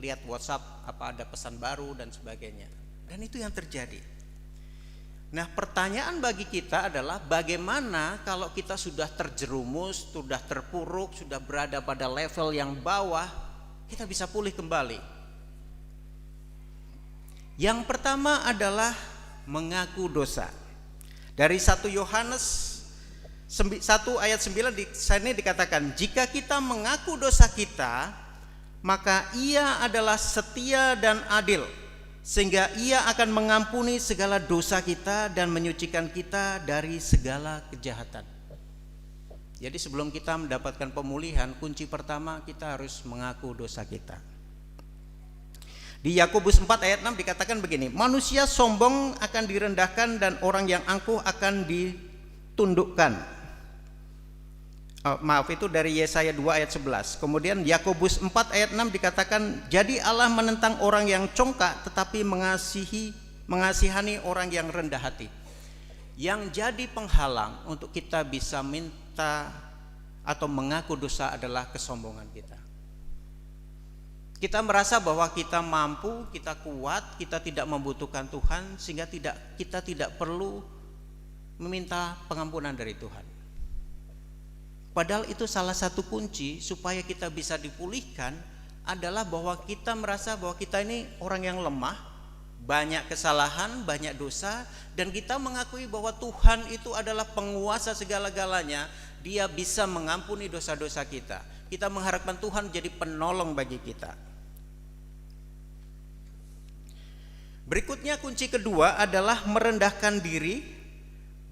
lihat WhatsApp, apa ada pesan baru dan sebagainya. Dan itu yang terjadi. Nah, pertanyaan bagi kita adalah bagaimana kalau kita sudah terjerumus, sudah terpuruk, sudah berada pada level yang bawah, kita bisa pulih kembali. Yang pertama adalah mengaku dosa. Dari 1 Yohanes 1 ayat 9 di sana dikatakan, jika kita mengaku dosa kita, maka Ia adalah setia dan adil, sehingga Ia akan mengampuni segala dosa kita dan menyucikan kita dari segala kejahatan. Jadi sebelum kita mendapatkan pemulihan, kunci pertama kita harus mengaku dosa kita. Di Yakobus 4 ayat 6 dikatakan begini, manusia sombong akan direndahkan dan orang yang angkuh akan ditundukkan. Itu dari Yesaya 2 ayat 11. Kemudian Yakobus 4 ayat 6 dikatakan, jadi Allah menentang orang yang congkak tetapi mengasihani orang yang rendah hati. Yang jadi penghalang untuk kita bisa minta atau mengaku dosa adalah kesombongan kita. Kita merasa bahwa kita mampu, kita kuat, kita tidak membutuhkan Tuhan, sehingga kita tidak perlu meminta pengampunan dari Tuhan. Padahal itu salah satu kunci supaya kita bisa dipulihkan adalah bahwa kita merasa bahwa kita ini orang yang lemah, banyak kesalahan, banyak dosa, dan kita mengakui bahwa Tuhan itu adalah penguasa segala-galanya. Dia bisa mengampuni dosa-dosa kita. Kita mengharapkan Tuhan jadi penolong bagi kita. Berikutnya kunci kedua adalah merendahkan diri,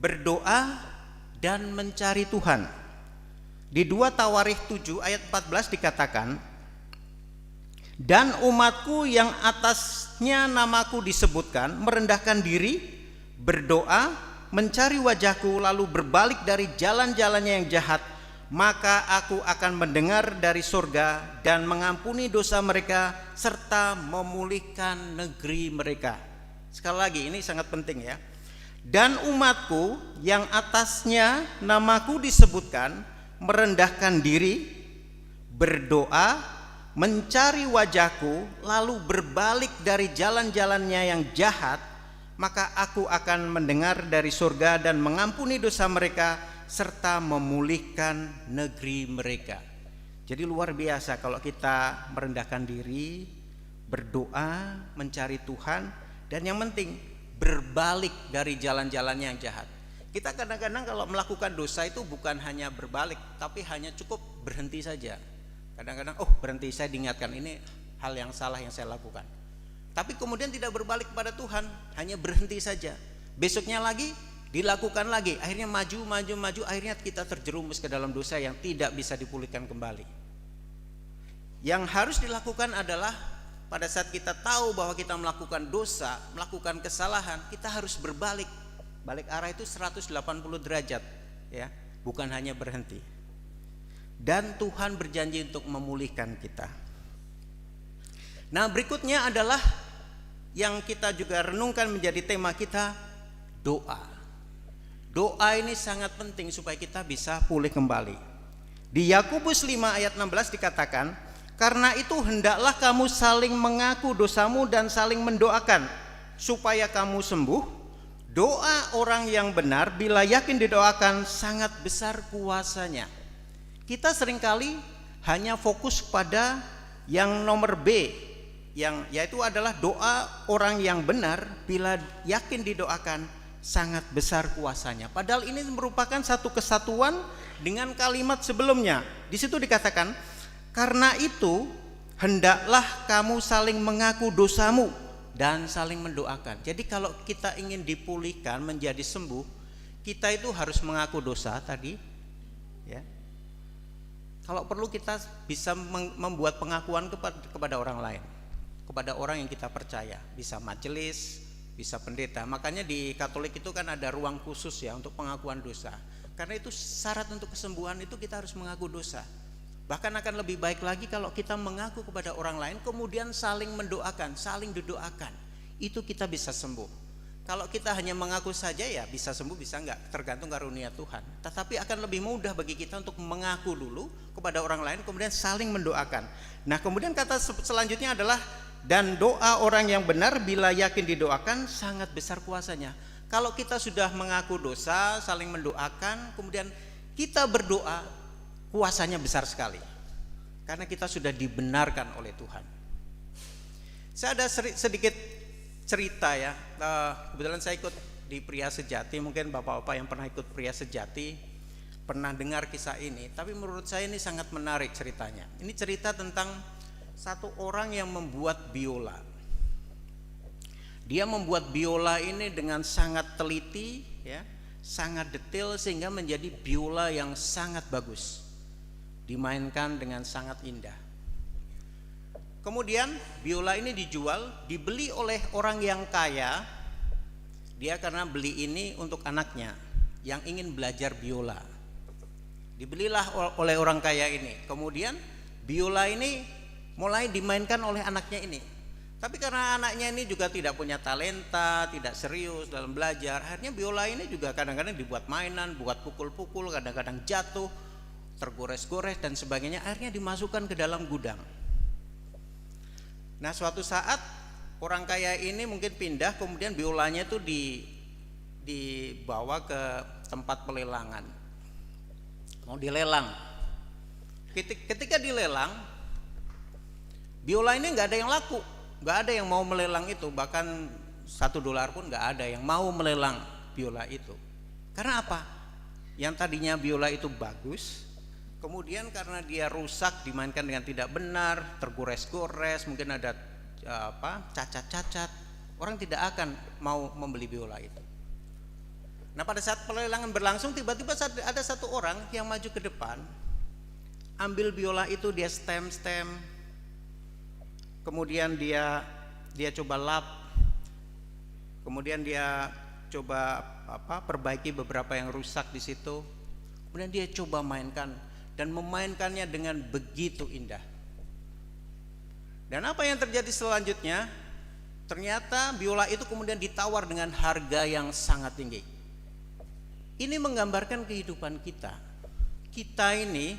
berdoa, dan mencari Tuhan. Di 2 Tawarikh 7 ayat 14 dikatakan, dan umatku yang atasnya namaku disebutkan merendahkan diri, berdoa, mencari wajahku, lalu berbalik dari jalan-jalannya yang jahat, maka aku akan mendengar dari surga dan mengampuni dosa mereka serta memulihkan negeri mereka. Sekali lagi, ini sangat penting, ya. Dan umatku yang atasnya namaku disebutkan merendahkan diri, berdoa, mencari wajahku, lalu berbalik dari jalan-jalannya yang jahat, maka aku akan mendengar dari surga dan mengampuni dosa mereka serta memulihkan negeri mereka. Jadi luar biasa kalau kita merendahkan diri, berdoa, mencari Tuhan, dan yang penting berbalik dari jalan-jalannya yang jahat. Kita kadang-kadang kalau melakukan dosa itu bukan hanya berbalik, tapi hanya cukup berhenti saja. Kadang-kadang berhenti, saya diingatkan ini hal yang salah yang saya lakukan. Tapi kemudian tidak berbalik kepada Tuhan, hanya berhenti saja. Besoknya lagi dilakukan lagi, akhirnya maju, akhirnya kita terjerumus ke dalam dosa yang tidak bisa dipulihkan kembali. Yang harus dilakukan adalah pada saat kita tahu bahwa kita melakukan dosa, melakukan kesalahan, kita harus berbalik. Balik arah itu 180 derajat, ya. bukan hanya berhenti. Dan Tuhan berjanji untuk memulihkan kita. Nah, berikutnya adalah yang kita juga renungkan menjadi tema kita, doa. Doa ini sangat penting supaya kita bisa pulih kembali. Di Yakobus 5 ayat 16 dikatakan, karena itu hendaklah kamu saling mengaku dosamu dan saling mendoakan supaya kamu sembuh. Doa orang yang benar bila yakin didoakan sangat besar kuasanya. Kita seringkali hanya fokus pada yang nomor B, yang yaitu adalah doa orang yang benar bila yakin didoakan sangat besar kuasanya. Padahal ini merupakan satu kesatuan dengan kalimat sebelumnya. Di situ dikatakan, karena itu hendaklah kamu saling mengaku dosamu dan saling mendoakan. Jadi kalau kita ingin dipulihkan menjadi sembuh, kita itu harus mengaku dosa tadi, ya. Kalau perlu kita bisa membuat pengakuan kepada orang lain, kepada orang yang kita percaya, bisa majelis, bisa pendeta. Makanya di Katolik itu kan ada ruang khusus ya untuk pengakuan dosa. Karena itu syarat untuk kesembuhan itu kita harus mengaku dosa. Bahkan akan lebih baik lagi kalau kita mengaku kepada orang lain kemudian saling mendoakan, saling didoakan. Itu kita bisa sembuh. Kalau kita hanya mengaku saja ya bisa sembuh bisa enggak, tergantung karunia Tuhan. Tetapi akan lebih mudah bagi kita untuk mengaku dulu kepada orang lain kemudian saling mendoakan. Nah, kemudian kata selanjutnya adalah dan doa orang yang benar bila yakin didoakan sangat besar kuasanya. Kalau kita sudah mengaku dosa, saling mendoakan, kemudian kita berdoa, kuasanya besar sekali. Karena kita sudah dibenarkan oleh Tuhan. Saya ada sedikit cerita ya. Kebetulan saya ikut di Pria Sejati. Mungkin bapak-bapak yang pernah ikut Pria Sejati pernah dengar kisah ini. Tapi menurut saya ini sangat menarik ceritanya. Ini cerita tentang satu orang yang membuat biola. Dia membuat biola ini dengan sangat teliti, ya, sangat detail sehingga menjadi biola yang sangat bagus. Dimainkan dengan sangat indah. Kemudian biola ini dijual, dibeli oleh orang yang kaya. Dia karena beli ini untuk anaknya yang ingin belajar biola. Dibelilah oleh orang kaya ini. Kemudian biola ini mulai dimainkan oleh anaknya ini. Tapi karena anaknya ini juga tidak punya talenta, tidak serius dalam belajar, akhirnya biola ini juga kadang-kadang dibuat mainan, buat pukul-pukul, kadang-kadang jatuh, tergores-gores dan sebagainya. Akhirnya dimasukkan ke dalam gudang. Nah, suatu saat orang kaya ini mungkin pindah, kemudian biolanya itu dibawa ke tempat pelelangan, mau dilelang. Ketika dilelang, biola ini nggak ada yang laku, nggak ada yang mau melelang itu, bahkan $1 pun nggak ada yang mau melelang biola itu. Karena apa? Yang tadinya biola itu bagus, kemudian karena dia rusak, dimainkan dengan tidak benar, tergores-gores, mungkin ada cacat-cacat, orang tidak akan mau membeli biola itu. Nah, pada saat pelelangan berlangsung, tiba-tiba ada satu orang yang maju ke depan, ambil biola itu, dia stem, kemudian dia coba lap, kemudian dia coba perbaiki beberapa yang rusak di situ, kemudian dia coba mainkan dan memainkannya dengan begitu indah. Dan apa yang terjadi selanjutnya? Ternyata biola itu kemudian ditawar dengan harga yang sangat tinggi. Ini menggambarkan kehidupan kita. Kita ini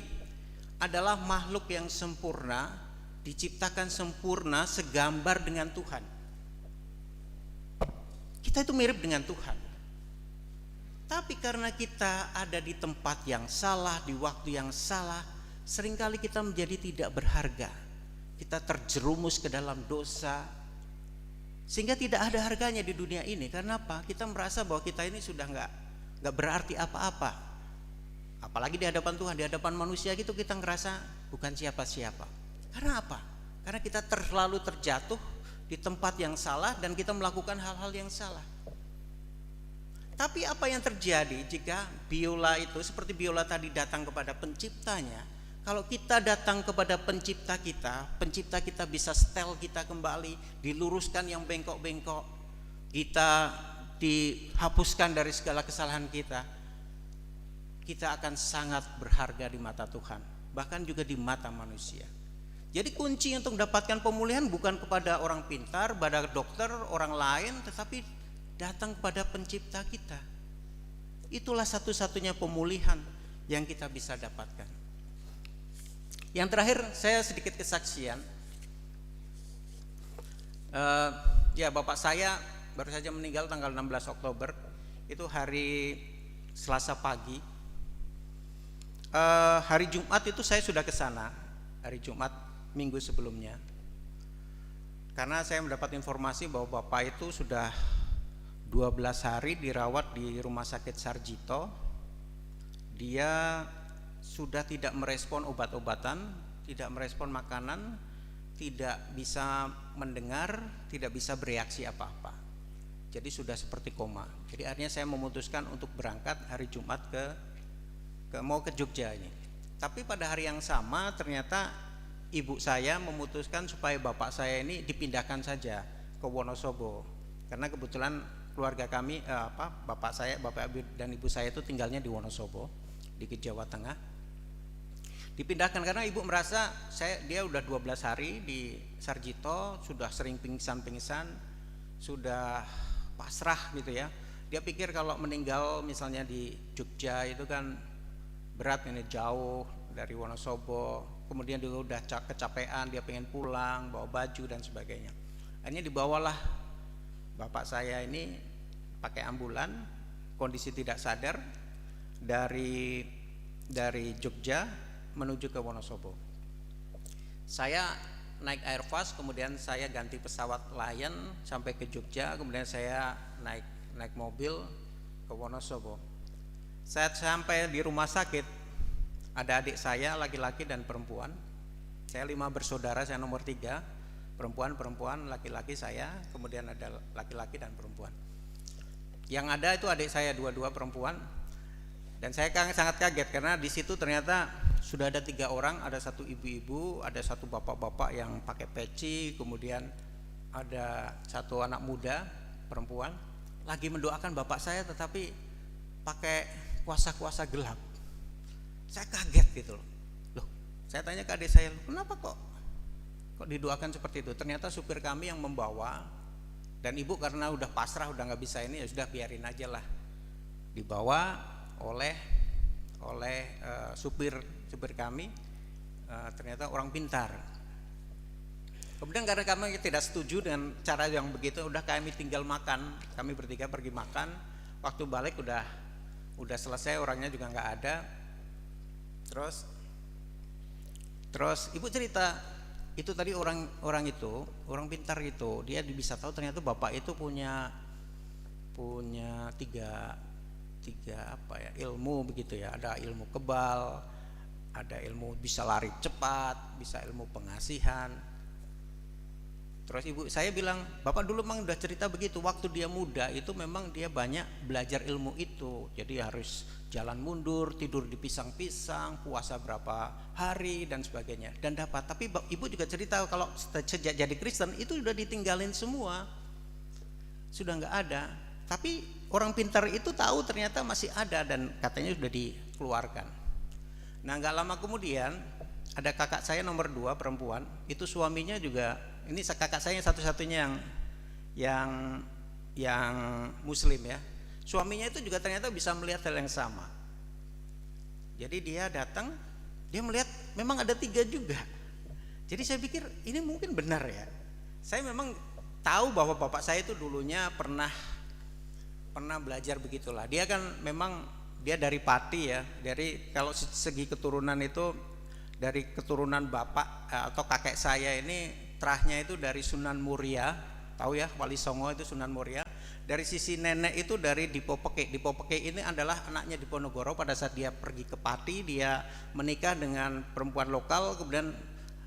adalah makhluk yang sempurna, diciptakan sempurna segambar dengan Tuhan. Kita itu mirip dengan Tuhan. Tapi karena kita ada di tempat yang salah, di waktu yang salah, seringkali kita menjadi tidak berharga. Kita terjerumus ke dalam dosa, sehingga tidak ada harganya di dunia ini. Karena apa? Kita merasa bahwa kita ini sudah nggak berarti apa-apa. Apalagi di hadapan Tuhan, di hadapan manusia gitu kita ngerasa bukan siapa-siapa. Karena apa? Karena kita terlalu terjatuh di tempat yang salah dan kita melakukan hal-hal yang salah. Tapi apa yang terjadi jika biola itu seperti biola tadi datang kepada penciptanya? Kalau kita datang kepada pencipta kita bisa setel kita kembali, diluruskan yang bengkok-bengkok, kita dihapuskan dari segala kesalahan kita kita akan sangat berharga di mata Tuhan, bahkan juga di mata manusia. Jadi kunci untuk mendapatkan pemulihan bukan kepada orang pintar, pada dokter, orang lain, tetapi datang kepada pencipta kita. Itulah satu-satunya pemulihan yang kita bisa dapatkan. Yang terakhir, saya sedikit kesaksian. Ya, bapak saya baru saja meninggal tanggal 16 Oktober. Itu hari Selasa pagi. Hari Jumat itu saya sudah ke sana. Hari Jumat minggu sebelumnya. Karena saya mendapat informasi bahwa bapak itu sudah 12 hari dirawat di Rumah Sakit Sarjito. Dia sudah tidak merespon obat-obatan, tidak merespon makanan, tidak bisa mendengar, tidak bisa bereaksi apa-apa. Jadi sudah seperti koma. Jadi akhirnya saya memutuskan untuk berangkat hari Jumat mau ke Jogja ini. Tapi pada hari yang sama ternyata ibu saya memutuskan supaya bapak saya ini dipindahkan saja ke Wonosobo. Karena kebetulan keluarga kami, bapak dan ibu saya itu tinggalnya di Wonosobo, di Jawa Tengah. Dipindahkan karena ibu merasa dia udah 12 hari di Sarjito, sudah sering pingsan-pingsan, sudah pasrah gitu ya. Dia pikir kalau meninggal misalnya di Jogja itu kan berat, ini jauh dari Wonosobo, kemudian dia udah kecapean, dia pengen pulang, bawa baju dan sebagainya. Akhirnya dibawalah bapak saya ini pakai ambulan, kondisi tidak sadar, dari Jogja menuju ke Wonosobo. Saya naik Airfast, kemudian saya ganti pesawat Lion sampai ke Jogja, kemudian saya naik mobil ke Wonosobo. Saat sampai di rumah sakit, ada adik saya laki-laki dan perempuan. Saya 5 bersaudara, saya nomor 3, perempuan, laki-laki saya, kemudian ada laki-laki dan perempuan. Yang ada itu adik saya dua-dua perempuan, dan saya sangat kaget karena di situ ternyata sudah ada 3 orang, ada 1 ibu-ibu, ada 1 bapak-bapak yang pakai peci, kemudian ada 1 anak muda perempuan lagi mendoakan bapak saya tetapi pakai kuasa-kuasa gelap. Saya kaget gitu loh. Saya tanya ke adik saya, kenapa kok didoakan seperti itu? Ternyata supir kami yang membawa, dan ibu karena udah pasrah, udah nggak bisa ini, ya sudah biarin aja lah. Dibawa oleh supir kami, ternyata orang pintar. Kemudian karena kami tidak setuju dengan cara yang begitu, udah kami tinggal makan. Kami bertiga pergi makan. Waktu balik udah selesai, orangnya juga nggak ada. Terus ibu cerita, itu tadi orang pintar itu, dia bisa tahu ternyata bapak itu punya tiga ilmu begitu ya. Ada ilmu kebal, ada ilmu bisa lari cepat, bisa ilmu pengasihan. Terus ibu saya bilang, bapak dulu memang udah cerita begitu, waktu dia muda itu memang dia banyak belajar ilmu itu. Jadi harus jalan mundur, tidur di pisang-pisang, puasa berapa hari dan sebagainya, dan dapat. Tapi ibu juga cerita kalau sejak jadi Kristen itu sudah ditinggalin semua, sudah nggak ada. Tapi orang pintar itu tahu ternyata masih ada dan katanya sudah dikeluarkan. Nah, nggak lama kemudian ada kakak saya nomor 2 perempuan, itu suaminya juga, ini kakak saya satu-satunya yang muslim ya. Suaminya itu juga ternyata bisa melihat hal yang sama. Jadi dia datang, dia melihat memang ada 3 juga. Jadi saya pikir ini mungkin benar ya. Saya memang tahu bahwa bapak saya itu dulunya pernah belajar begitulah. Dia kan memang dia dari Pati ya. Dari kalau segi keturunan itu dari keturunan bapak atau kakek saya ini terahnya itu dari Sunan Muria. Tahu ya, Wali Songo itu Sunan Muria. Dari sisi nenek itu dari Dipopeke. Dipopeke ini adalah anaknya Diponegoro. Pada saat dia pergi ke Pati, dia menikah dengan perempuan lokal, kemudian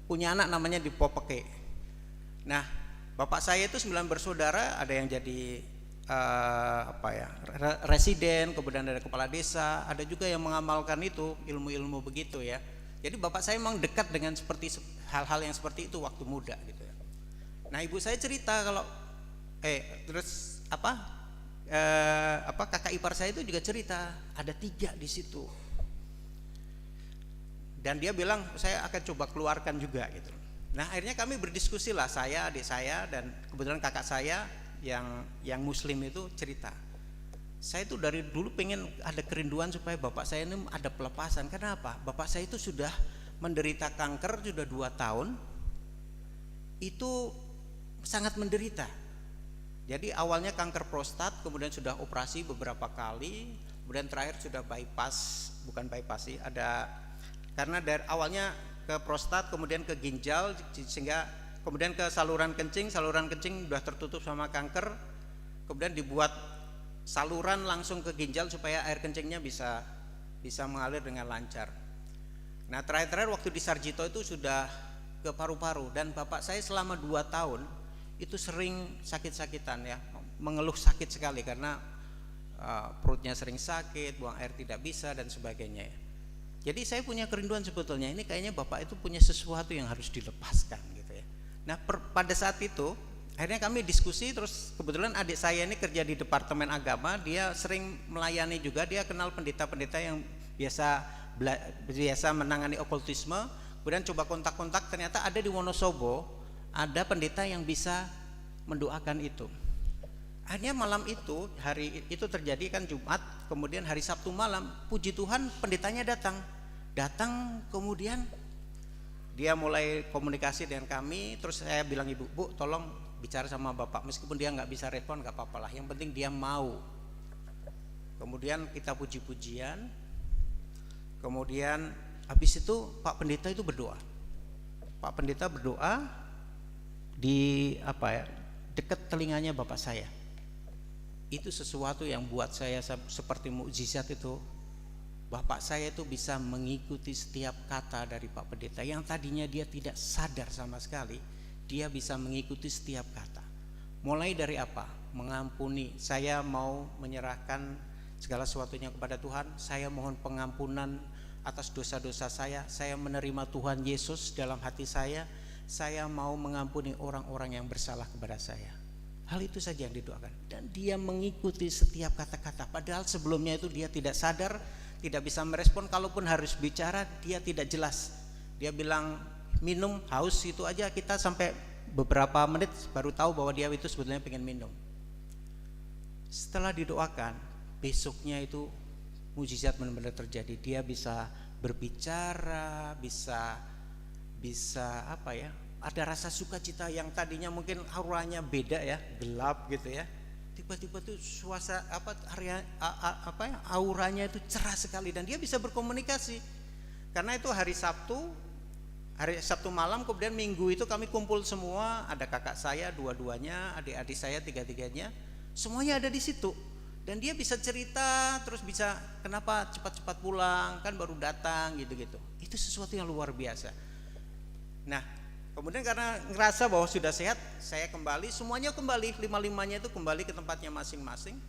punya anak namanya Dipopeke. Nah, bapak saya itu 9 bersaudara, ada yang jadi residen, kemudian ada kepala desa, ada juga yang mengamalkan itu ilmu-ilmu begitu ya. Jadi bapak saya memang dekat dengan seperti hal-hal yang seperti itu waktu muda gitu ya. Nah, ibu saya cerita kalau kakak ipar saya itu juga cerita ada 3 di situ. Dan dia bilang saya akan coba keluarkan juga gitu. Nah akhirnya kami berdiskusi lah, saya, adik saya, dan kebetulan kakak saya yang muslim itu cerita, saya itu dari dulu pengen ada kerinduan supaya bapak saya ini ada pelepasan. Karena apa? Bapak saya itu sudah menderita kanker sudah 2 tahun, itu sangat menderita. Jadi awalnya kanker prostat, kemudian sudah operasi beberapa kali, kemudian terakhir sudah bypass, bukan bypass sih, ada karena dari awalnya ke prostat, kemudian ke ginjal, sehingga kemudian ke saluran kencing sudah tertutup sama kanker, kemudian dibuat saluran langsung ke ginjal supaya air kencingnya bisa mengalir dengan lancar. Nah terakhir waktu di Sarjito itu sudah ke paru-paru, dan bapak saya selama 2 tahun itu sering sakit-sakitan ya, mengeluh sakit sekali karena perutnya sering sakit, buang air tidak bisa dan sebagainya ya. Jadi saya punya kerinduan sebetulnya, ini kayaknya bapak itu punya sesuatu yang harus dilepaskan gitu ya. Nah pada saat itu akhirnya kami diskusi, terus kebetulan adik saya ini kerja di Departemen Agama, dia sering melayani juga, dia kenal pendeta-pendeta yang biasa menangani okultisme. Kemudian coba kontak-kontak, ternyata ada di Wonosobo ada pendeta yang bisa mendoakan itu. Akhirnya malam itu, hari itu terjadi kan Jumat, kemudian hari Sabtu malam, puji Tuhan pendetanya datang, kemudian dia mulai komunikasi dengan kami. Terus saya bilang, ibu, bu tolong bicara sama bapak, meskipun dia nggak bisa respon nggak apa-apa lah, yang penting dia mau. Kemudian kita puji-pujian, kemudian habis itu Pak Pendeta itu berdoa. Pak Pendeta berdoa di dekat telinganya bapak saya. Itu sesuatu yang buat saya seperti mukjizat itu. Bapak saya itu bisa mengikuti setiap kata dari Pak Pendeta yang tadinya dia tidak sadar sama sekali. Dia bisa mengikuti setiap kata. Mulai dari apa? Mengampuni. Saya mau menyerahkan segala sesuatunya kepada Tuhan. Saya mohon pengampunan atas dosa-dosa saya. Saya menerima Tuhan Yesus dalam hati saya. Saya mau mengampuni orang-orang yang bersalah kepada saya. Hal itu saja yang didoakan. Dan dia mengikuti setiap kata-kata. Padahal sebelumnya itu dia tidak sadar, tidak bisa merespon. Kalaupun harus bicara, dia tidak jelas. Dia bilang minum, haus, itu aja kita sampai beberapa menit baru tahu bahwa dia itu sebetulnya pengen minum. Setelah didoakan, besoknya itu mujizat benar-benar terjadi. Dia bisa berbicara, bisa ada rasa sukacita yang tadinya mungkin auranya beda ya, gelap gitu ya. Tiba-tiba tuh auranya itu cerah sekali, dan dia bisa berkomunikasi. Karena itu hari Sabtu malam, kemudian Minggu itu kami kumpul semua, ada kakak saya dua-duanya, adik-adik saya tiga-tiganya, semuanya ada di situ. Dan dia bisa cerita, terus bisa kenapa cepat-cepat pulang, kan baru datang gitu-gitu. Itu sesuatu yang luar biasa. Nah, kemudian karena ngerasa bahwa sudah sehat, saya kembali, semuanya kembali, 5-5-nya itu kembali ke tempatnya masing-masing.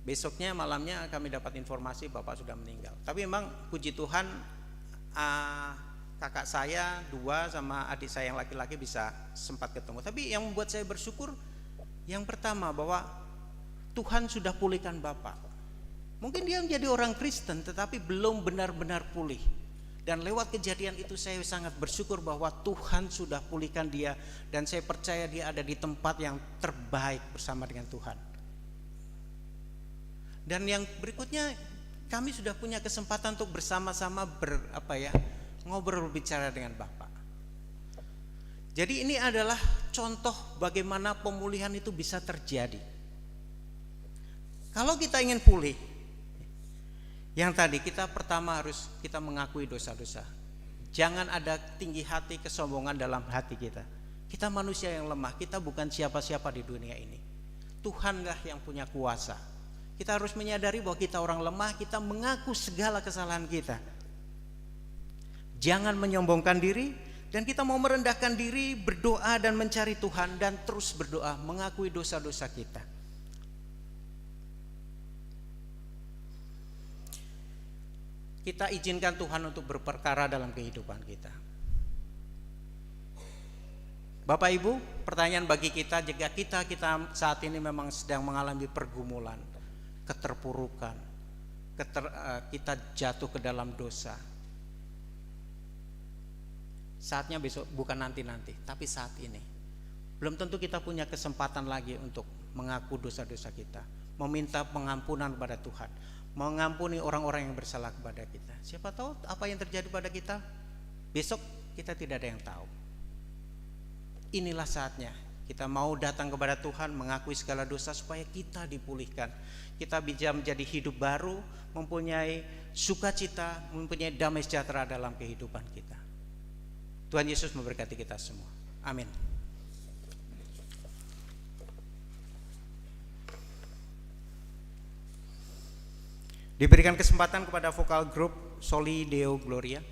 Besoknya malamnya kami dapat informasi bapak sudah meninggal. Tapi memang puji Tuhan, kakak saya 2 sama adik saya yang laki-laki bisa sempat ketemu. Tapi yang membuat saya bersyukur, yang pertama bahwa Tuhan sudah pulihkan bapak. Mungkin dia menjadi orang Kristen tetapi belum benar-benar pulih. Dan lewat kejadian itu saya sangat bersyukur bahwa Tuhan sudah pulihkan dia, dan saya percaya dia ada di tempat yang terbaik bersama dengan Tuhan. Dan yang berikutnya, kami sudah punya kesempatan untuk bersama-sama ngobrol, berbicara dengan Bapak. Jadi ini adalah contoh bagaimana pemulihan itu bisa terjadi. Kalau kita ingin pulih, yang tadi kita pertama harus kita mengakui dosa-dosa. Jangan ada tinggi hati, kesombongan dalam hati kita. Kita manusia yang lemah, kita bukan siapa-siapa di dunia ini. Tuhanlah yang punya kuasa. Kita harus menyadari bahwa kita orang lemah, kita mengaku segala kesalahan kita. Jangan menyombongkan diri, dan kita mau merendahkan diri, berdoa dan mencari Tuhan, dan terus berdoa, mengakui dosa-dosa kita. Kita izinkan Tuhan untuk berperkara dalam kehidupan kita. Bapak Ibu, pertanyaan bagi kita, jika kita saat ini memang sedang mengalami pergumulan, keterpurukan, kita jatuh ke dalam dosa, Saatnya besok, bukan nanti-nanti, tapi saat ini. Belum tentu kita punya kesempatan lagi untuk mengaku dosa-dosa kita, meminta pengampunan kepada Tuhan, mengampuni orang-orang yang bersalah kepada kita. Siapa tahu apa yang terjadi pada kita besok, kita tidak ada yang tahu. Inilah saatnya kita mau datang kepada Tuhan, mengakui segala dosa supaya kita dipulihkan. Kita bisa menjadi hidup baru, mempunyai sukacita, mempunyai damai sejahtera dalam kehidupan kita. Tuhan Yesus memberkati kita semua. Amin. Diberikan kesempatan kepada vokal grup Soli Deo Gloria.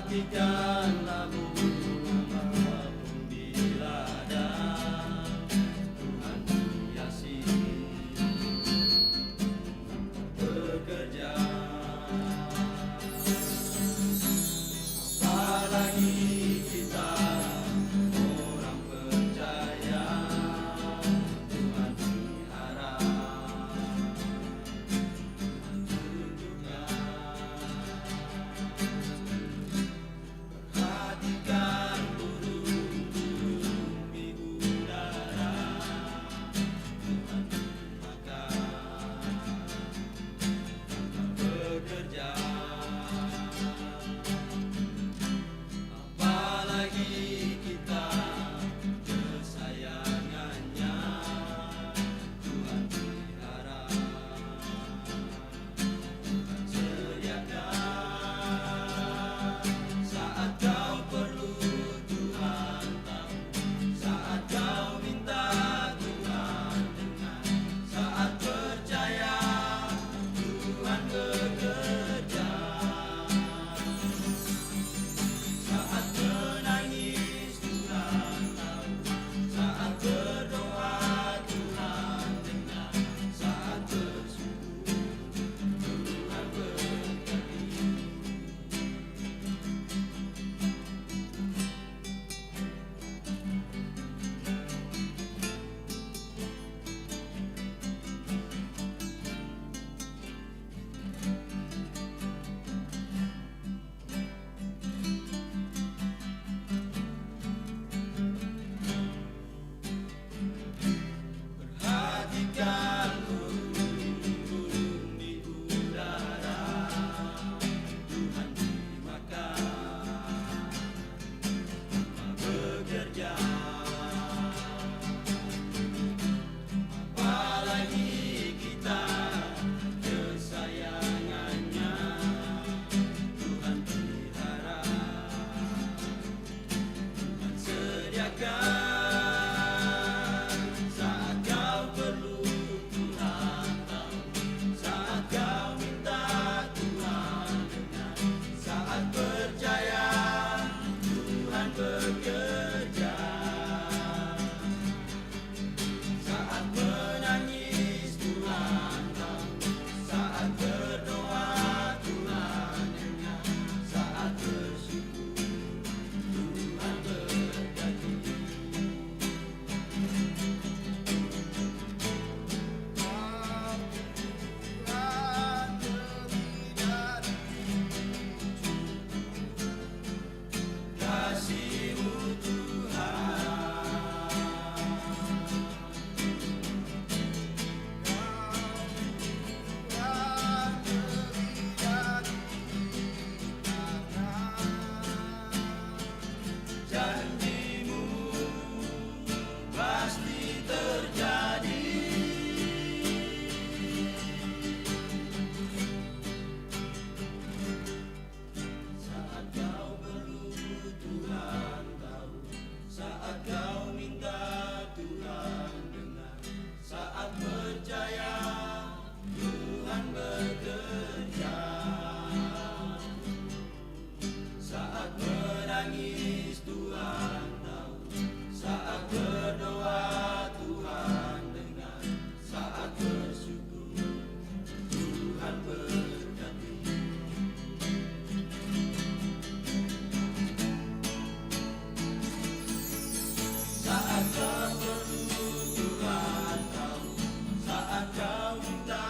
Perhatikanlah bunga apapun di ladang, Tuhan hiasi bekerja. Apalagi kita orang percaya, Tuhan pelihara, Tuhan tunjukkan. Perhatikan burung-burung di udara, Tuhan makan bekerja. Apa bekerja, saat menangis Tuhan tahu, saat berdoa Tuhan dengar, saat bersyukur Tuhan berkati. Kasih-Mu Tuhan, janji-Mu pasti terjadi. Saat kau perlu Tuhan tahu, saat kau minta Tuhan dengar, saat percaya Tuhan bekerja, saat menangis Tuhan tahu, saat berdoa Tuhan dengar, saat bersyukur Tuhan berkati. Saat kau perlu Tuhan tahu, saat kau minta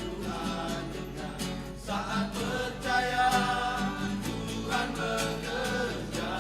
Tuhan dengar, saat percaya Tuhan bekerja,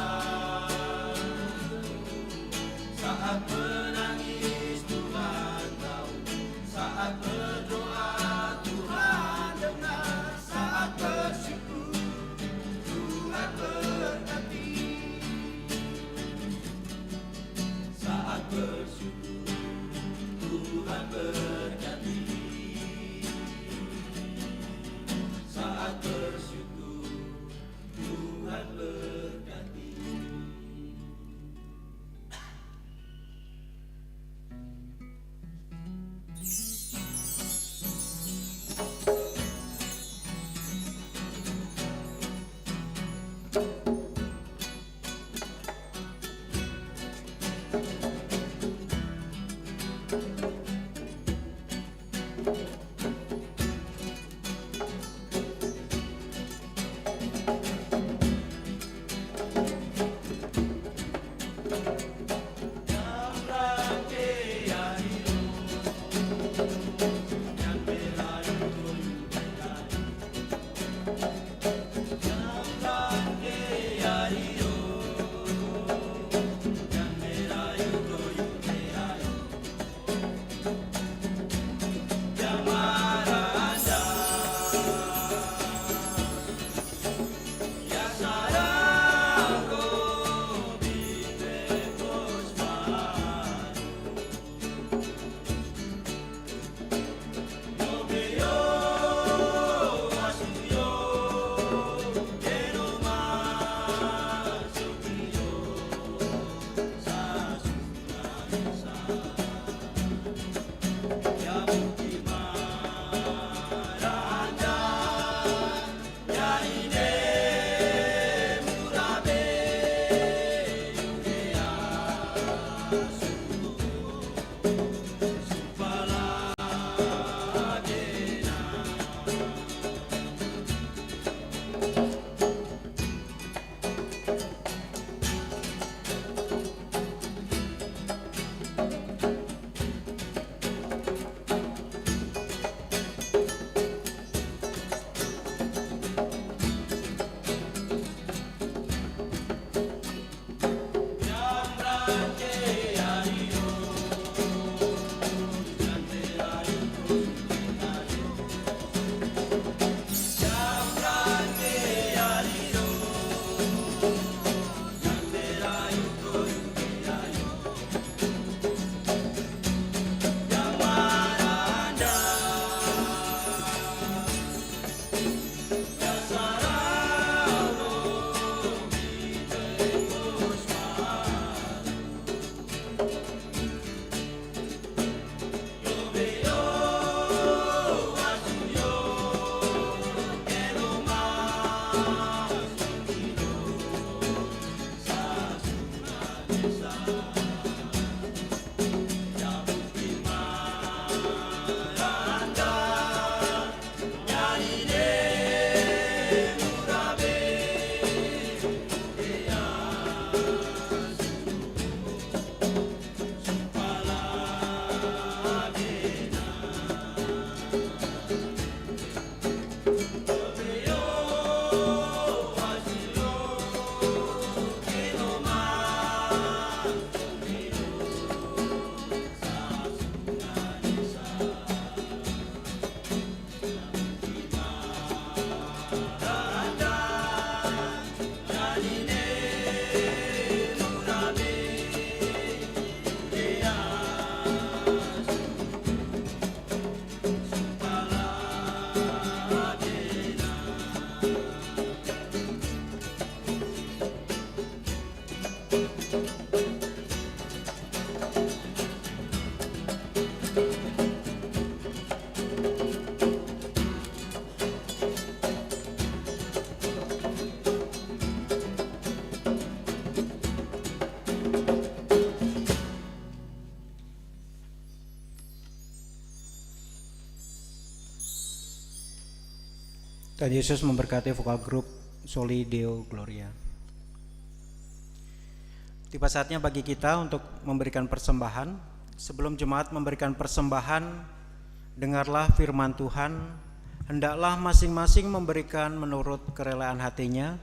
Tuhan Yesus memberkati vokal grup Soli Deo Gloria. Tiba saatnya bagi kita untuk memberikan persembahan. Sebelum jemaat memberikan persembahan, dengarlah firman Tuhan. Hendaklah masing-masing memberikan menurut kerelaan hatinya,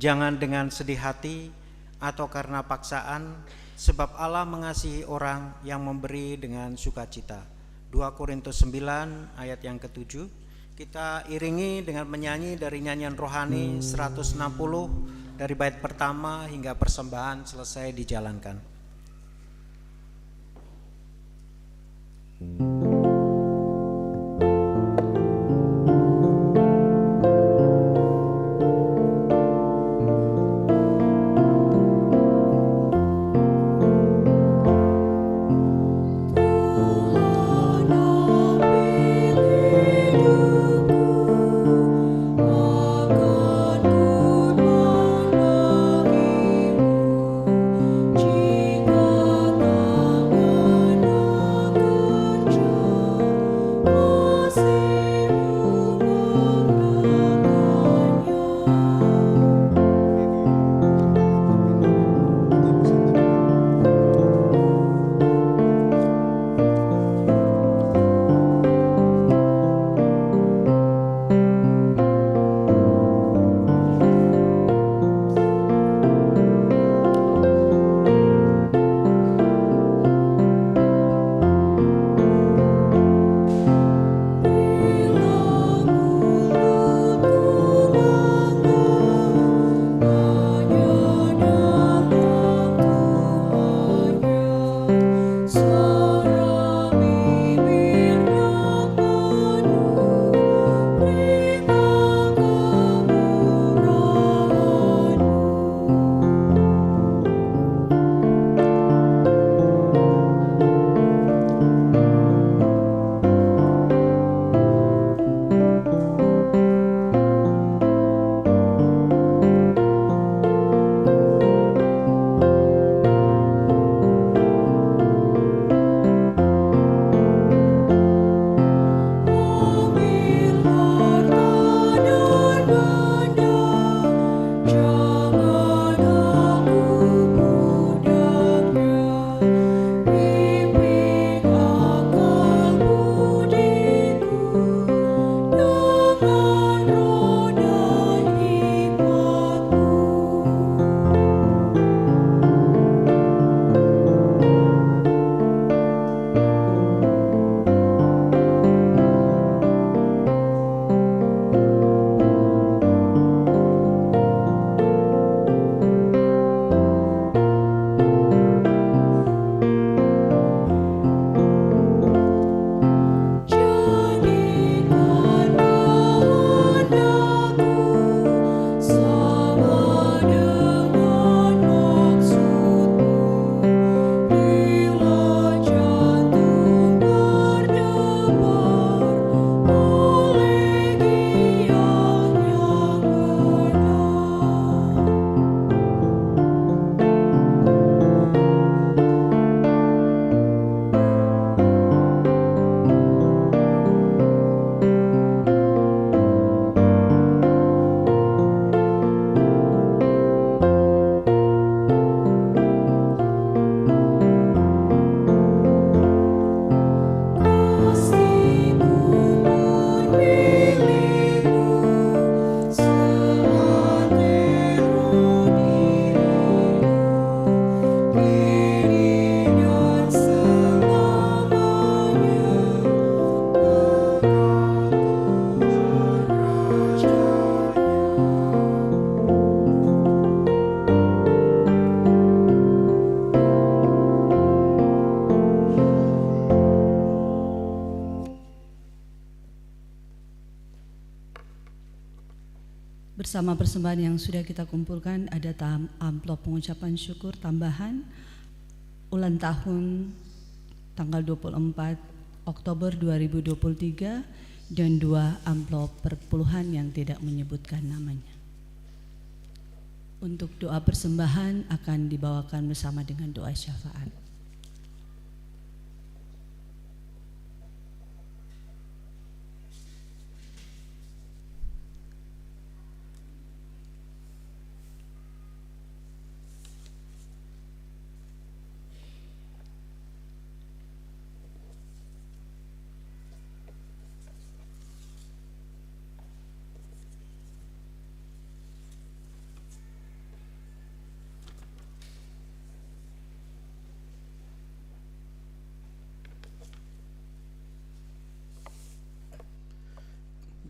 jangan dengan sedih hati atau karena paksaan, sebab Allah mengasihi orang yang memberi dengan sukacita. 2 Korintus 9 ayat yang ke-7. Kita iringi dengan menyanyi dari nyanyian rohani 160 dari bait pertama hingga persembahan selesai dijalankan. Jika tangan aku Bersama persembahan yang sudah kita kumpulkan, ada amplop pengucapan syukur tambahan ulang tahun tanggal 24 Oktober 2023 dan 2 amplop perpuluhan yang tidak menyebutkan namanya. Untuk doa persembahan akan dibawakan bersama dengan doa syafaat.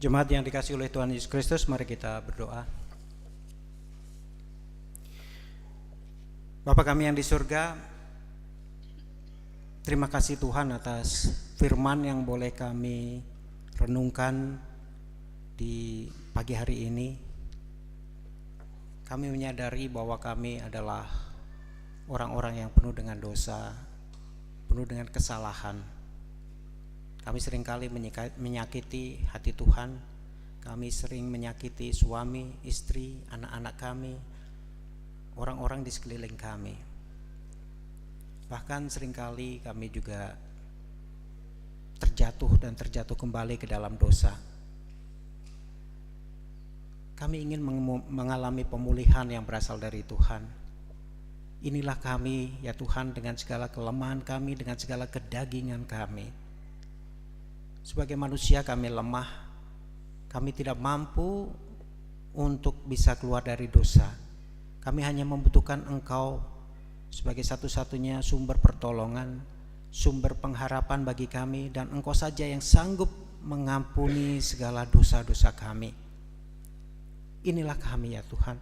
Jemaat yang dikasihi oleh Tuhan Yesus Kristus, mari kita berdoa. Bapa kami yang di surga, terima kasih Tuhan atas firman yang boleh kami renungkan di pagi hari ini. Kami menyadari bahwa kami adalah orang-orang yang penuh dengan dosa, penuh dengan kesalahan. Kami seringkali menyakiti hati Tuhan. Kami sering menyakiti suami, istri, anak-anak kami, orang-orang di sekeliling kami. Bahkan seringkali kami juga terjatuh kembali ke dalam dosa. Kami ingin mengalami pemulihan yang berasal dari Tuhan. Inilah kami ya Tuhan, dengan segala kelemahan kami, dengan segala kedagingan kami. Sebagai manusia kami lemah, kami tidak mampu untuk bisa keluar dari dosa. Kami hanya membutuhkan Engkau sebagai satu-satunya sumber pertolongan, sumber pengharapan bagi kami, dan Engkau saja yang sanggup mengampuni segala dosa-dosa kami. Inilah kami ya Tuhan.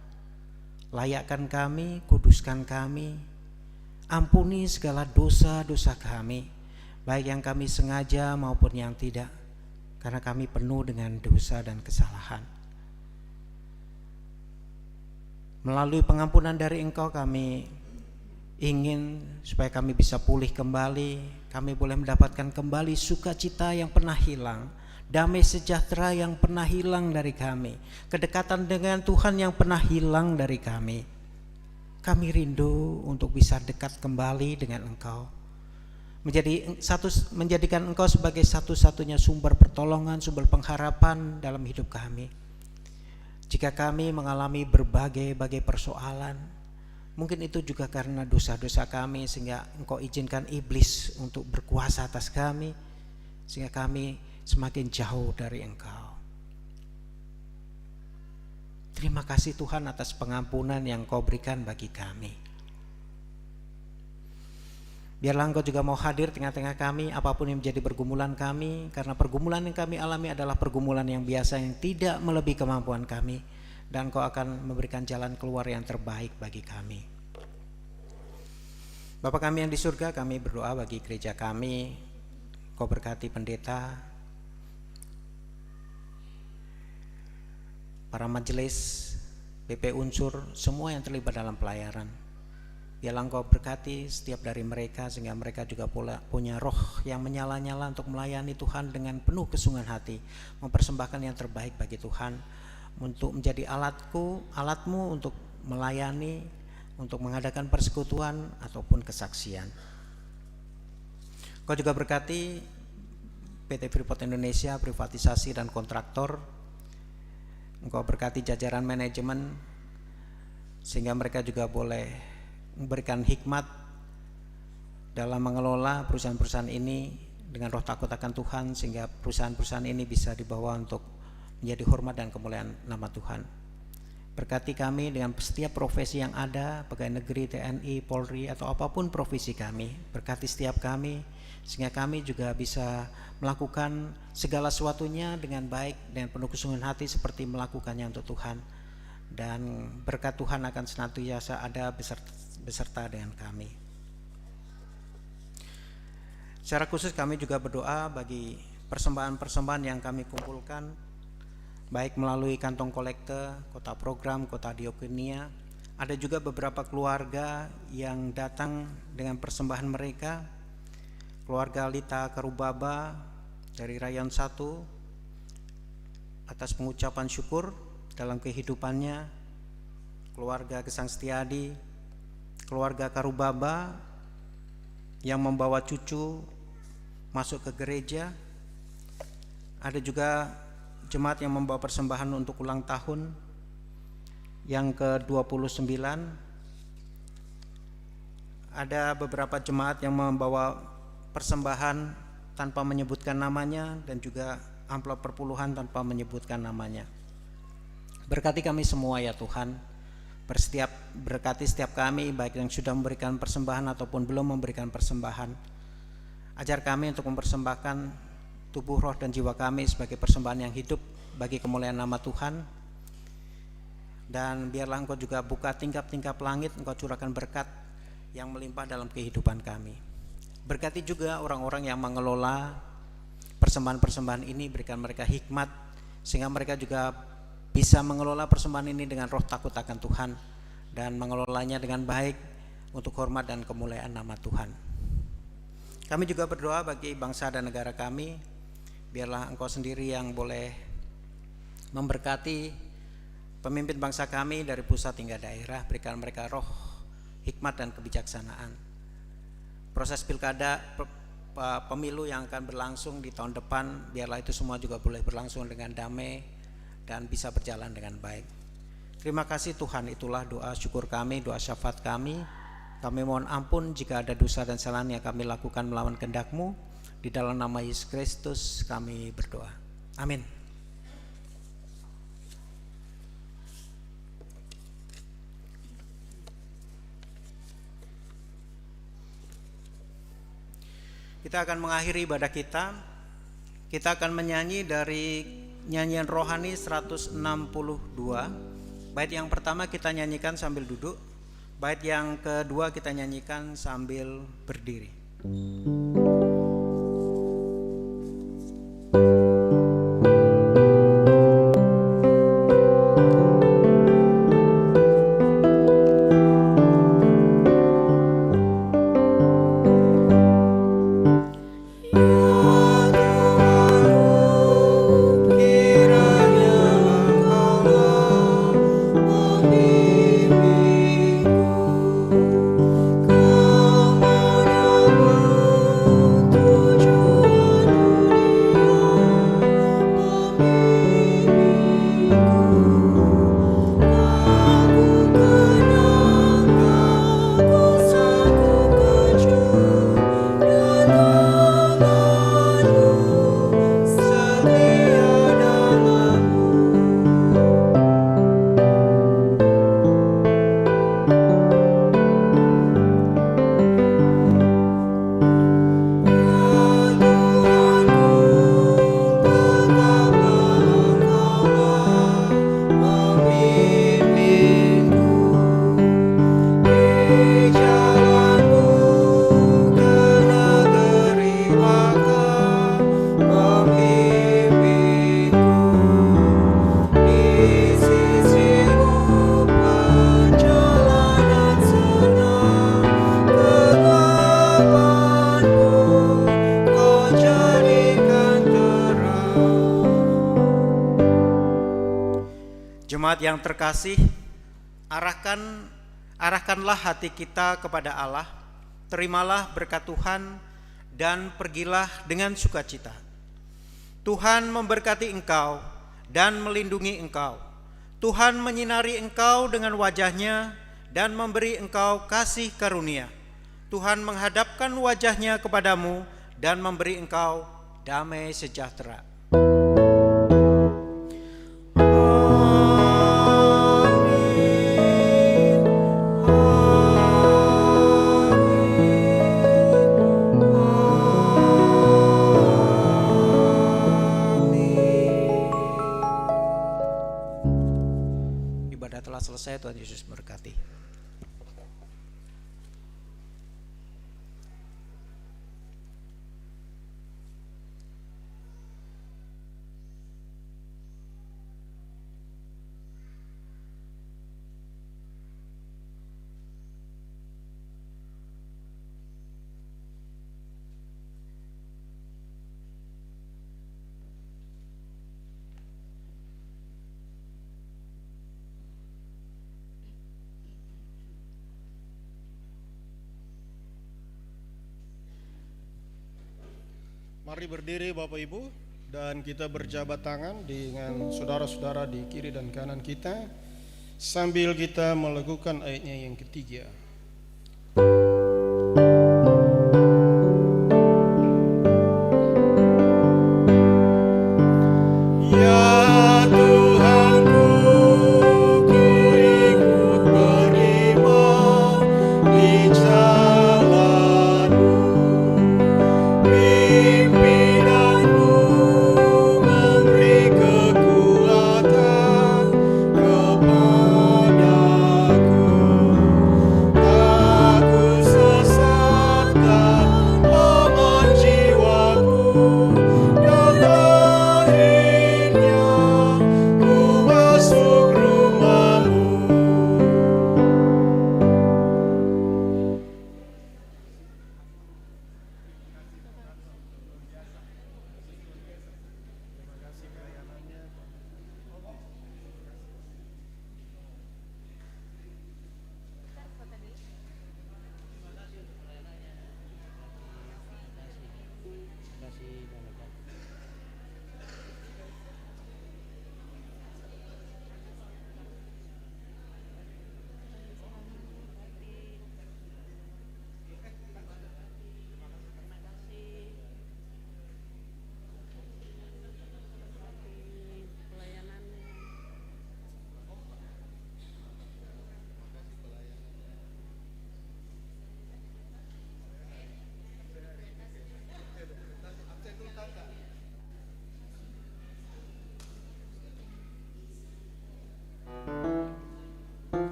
Layakkan kami, kuduskan kami, ampuni segala dosa-dosa kami, baik yang kami sengaja maupun yang tidak, karena kami penuh dengan dosa dan kesalahan. Melalui pengampunan dari Engkau, kami ingin supaya kami bisa pulih kembali, kami boleh mendapatkan kembali sukacita yang pernah hilang, damai sejahtera yang pernah hilang dari kami, kedekatan dengan Tuhan yang pernah hilang dari kami. Kami rindu untuk bisa dekat kembali dengan Engkau, menjadikan Engkau sebagai satu-satunya sumber pertolongan, sumber pengharapan dalam hidup kami. Jika kami mengalami berbagai persoalan, mungkin itu juga karena dosa-dosa kami, sehingga Engkau izinkan iblis untuk berkuasa atas kami, sehingga kami semakin jauh dari Engkau. Terima kasih Tuhan atas pengampunan yang Engkau berikan bagi kami. Biarlah Engkau juga mau hadir tengah-tengah kami, apapun yang menjadi pergumulan kami, karena pergumulan yang kami alami adalah pergumulan yang biasa, yang tidak melebihi kemampuan kami, dan Engkau akan memberikan jalan keluar yang terbaik bagi kami. Bapa kami yang di surga, kami berdoa bagi gereja kami. Engkau berkati pendeta, para majelis, BP Unsur, semua yang terlibat dalam pelayaran. Biarlah Engkau berkati setiap dari mereka, sehingga mereka juga punya roh yang menyala-nyala untuk melayani Tuhan dengan penuh kesungguhan hati, mempersembahkan yang terbaik bagi Tuhan, untuk menjadi alatmu untuk melayani, untuk mengadakan persekutuan ataupun kesaksian. Engkau juga berkati PT Freeport Indonesia, privatisasi dan kontraktor. Engkau berkati jajaran manajemen, sehingga mereka juga boleh memberikan hikmat dalam mengelola perusahaan-perusahaan ini dengan roh takut akan Tuhan, sehingga perusahaan-perusahaan ini bisa dibawa untuk menjadi hormat dan kemuliaan nama Tuhan. Berkati kami dengan setiap profesi yang ada, pegawai negeri, TNI, Polri, atau apapun profesi kami. Berkati setiap kami, sehingga kami juga bisa melakukan segala sesuatunya dengan baik dan penuh kesungguhan hati, seperti melakukannya untuk Tuhan. Dan berkat Tuhan akan senantiasa ada beserta dengan kami. Secara khusus kami juga berdoa bagi persembahan-persembahan yang kami kumpulkan baik melalui kantong kolekte, kota program, kota diakonia. Ada juga beberapa keluarga yang datang dengan persembahan mereka. Keluarga Lita Karubaba dari Rayon 1 atas pengucapan syukur dalam kehidupannya. Keluarga Gesang Setiadi, keluarga Karubaba yang membawa cucu masuk ke gereja. Ada juga jemaat yang membawa persembahan untuk ulang tahun yang ke-29. Ada beberapa jemaat yang membawa persembahan tanpa menyebutkan namanya dan juga amplop perpuluhan tanpa menyebutkan namanya. Berkati kami semua ya Tuhan. Berkati setiap kami, baik yang sudah memberikan persembahan ataupun belum memberikan persembahan. Ajar kami untuk mempersembahkan tubuh, roh, dan jiwa kami sebagai persembahan yang hidup bagi kemuliaan nama Tuhan. Dan biarlah Engkau juga buka tingkap-tingkap langit, Engkau curahkan berkat yang melimpah dalam kehidupan kami. Berkati juga orang-orang yang mengelola persembahan-persembahan ini, berikan mereka hikmat sehingga mereka juga bisa mengelola persembahan ini dengan roh takut akan Tuhan dan mengelolanya dengan baik untuk hormat dan kemuliaan nama Tuhan. Kami juga berdoa bagi bangsa dan negara kami. Biarlah Engkau sendiri yang boleh memberkati pemimpin bangsa kami dari pusat hingga daerah. Berikan mereka roh hikmat dan kebijaksanaan. Proses pilkada pemilu yang akan berlangsung di tahun depan, biarlah itu semua juga boleh berlangsung dengan damai dan bisa berjalan dengan baik. Terima kasih Tuhan, itulah doa syukur kami, doa syafaat kami. Kami mohon ampun jika ada dosa dan kesalahan yang kami lakukan melawan kehendak-Mu. Di dalam nama Yesus Kristus kami berdoa. Amin. Kita akan mengakhiri ibadah kita. Kita akan menyanyi dari nyanyian rohani 162. Bait yang pertama kita nyanyikan sambil duduk. Bait yang kedua kita nyanyikan sambil berdiri. Jemaat yang terkasih, arahkanlah hati kita kepada Allah, terimalah berkat Tuhan dan pergilah dengan sukacita. Tuhan memberkati engkau dan melindungi engkau. Tuhan menyinari engkau dengan wajah-Nya dan memberi engkau kasih karunia. Tuhan menghadapkan wajah-Nya kepadamu dan memberi engkau damai sejahtera. Selesai, Tuhan Yesus berkati. Mari berdiri Bapak Ibu dan kita berjabat tangan dengan saudara-saudara di kiri dan kanan kita sambil kita melakukan ayatnya yang ketiga. Ya Tuhanku, ku ikut beriman di jalan